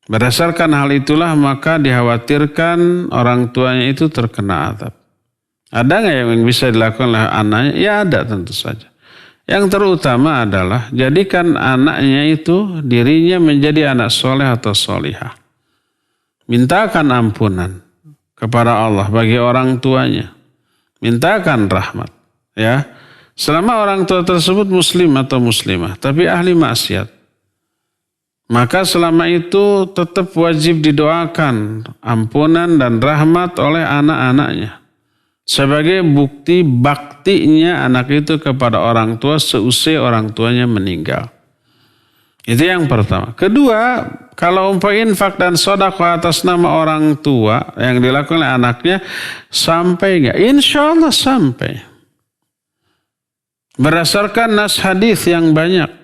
Berdasarkan hal itulah maka dikhawatirkan orang tuanya itu terkena azab. Ada nggak yang bisa dilakukan oleh anaknya? Ya ada tentu saja. Yang terutama adalah jadikan anaknya itu dirinya menjadi anak soleh atau solihah. Mintakan ampunan kepada Allah bagi orang tuanya. Mintakan rahmat. Ya, selama orang tua tersebut muslim atau muslimah, tapi ahli maksiat, maka selama itu tetap wajib didoakan ampunan dan rahmat oleh anak-anaknya. Sebagai bukti baktinya anak itu kepada orang tua seusai orang tuanya meninggal. Itu yang pertama. Kedua, kalau infak dan sedekah atas nama orang tua yang dilakukan oleh anaknya, sampai enggak? Insya Allah sampai. Berdasarkan nas hadis yang banyak.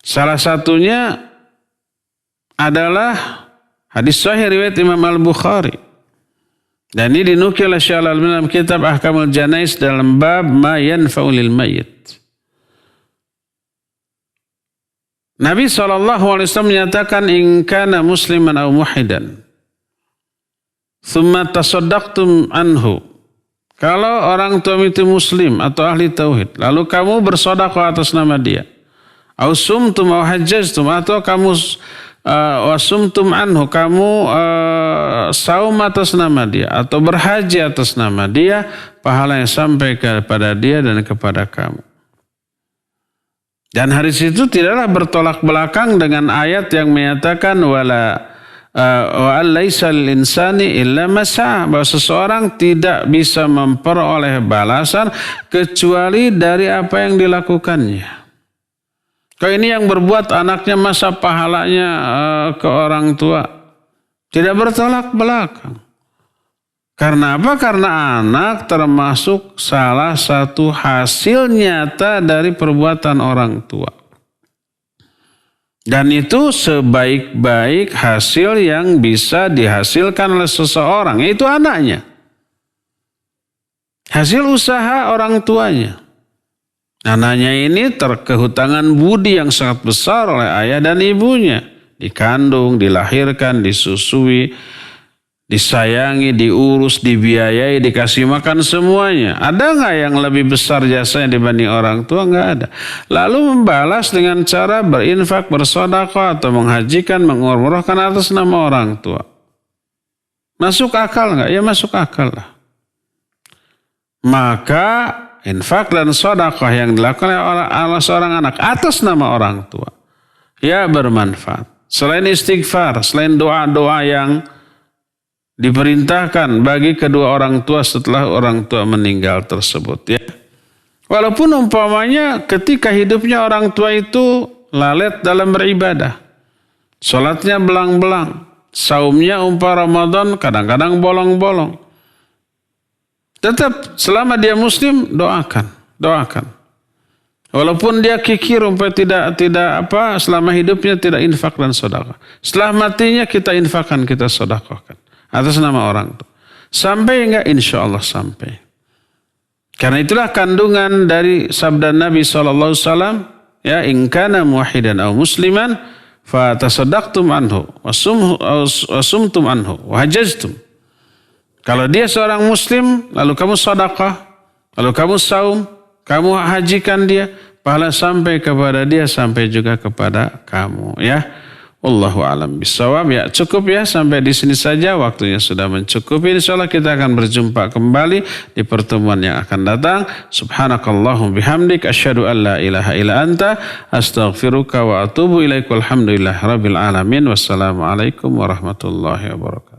Salah satunya adalah hadis sahih riwayat Imam Al-Bukhari. Dan ini dinukil oleh Syekh Al-Albani dalam kitab Ahkamul Janais dalam bab ma yanfa'u lil mayyit. Nabi SAW menyatakan in kana musliman aw muhidan thumma tasaddaqtum anhu. Kalau orang tua itu muslim atau ahli tauhid, lalu kamu bersedekah atas nama dia. Au sumtum au hajjaztum, atau kamu wasumtum anhu, kamu saum atas nama dia atau berhaji atas nama dia, pahala yang sampai kepada dia dan kepada kamu. Dan hadis itu tidaklah bertolak belakang dengan ayat yang menyatakan wa laisa lil insani illa ma sa'a, bahwa seseorang tidak bisa memperoleh balasan kecuali dari apa yang dilakukannya. Kalau ini yang berbuat anaknya, masa pahalanya ke orang tua? Tidak bertolak belakang. Karena apa? Karena anak termasuk salah satu hasil nyata dari perbuatan orang tua. Dan itu sebaik-baik hasil yang bisa dihasilkan oleh seseorang, yaitu anaknya. Hasil usaha orang tuanya. Anaknya ini terkehutangan budi yang sangat besar oleh ayah dan ibunya. Dikandung, dilahirkan, disusui, disayangi, diurus, dibiayai, dikasih makan semuanya. Ada nggak yang lebih besar jasanya dibanding orang tua? Nggak ada. Lalu membalas dengan cara berinfak, bersedekah atau menghajikan, mengumrohkan atas nama orang tua. Masuk akal nggak? Ya masuk akal lah. Maka infak dan sedekah yang dilakukan oleh seorang anak atas nama orang tua, ya bermanfaat. Selain istighfar, selain doa-doa yang diperintahkan bagi kedua orang tua setelah orang tua meninggal tersebut, ya. Walaupun umpamanya ketika hidupnya orang tua itu lalet dalam beribadah, sholatnya belang-belang, saumnya umpah Ramadan kadang-kadang bolong-bolong. Tetap selama dia muslim doakan. Walaupun dia kikir umpamanya tidak selama hidupnya tidak infak dan sedekah. Setelah matinya kita infakkan, kita sedekahkan atas nama orang tua. Sampai enggak? Insya Allah sampai. Karena itulah kandungan dari sabda Nabi SAW, ya, in kana muwahhidan aw musliman fa tasaddaqtum anhu wasumtum anhu wa hajjaztum. Kalau dia seorang muslim, lalu kamu sedekah, lalu kamu saum, kamu hajikan dia, pahala sampai kepada dia, sampai juga kepada kamu, ya. Wallahu a'lam bishawab. Ya, cukup ya sampai di sini saja, waktunya sudah mencukupi. Insyaallah kita akan berjumpa kembali di pertemuan yang akan datang. Subhanakallahumma bihamdik asyhadu an la ilaha illa anta astaghfiruka wa atubu ilaik. Walhamdulillahirabbil alamin. Wassalamualaikum warahmatullahi wabarakatuh.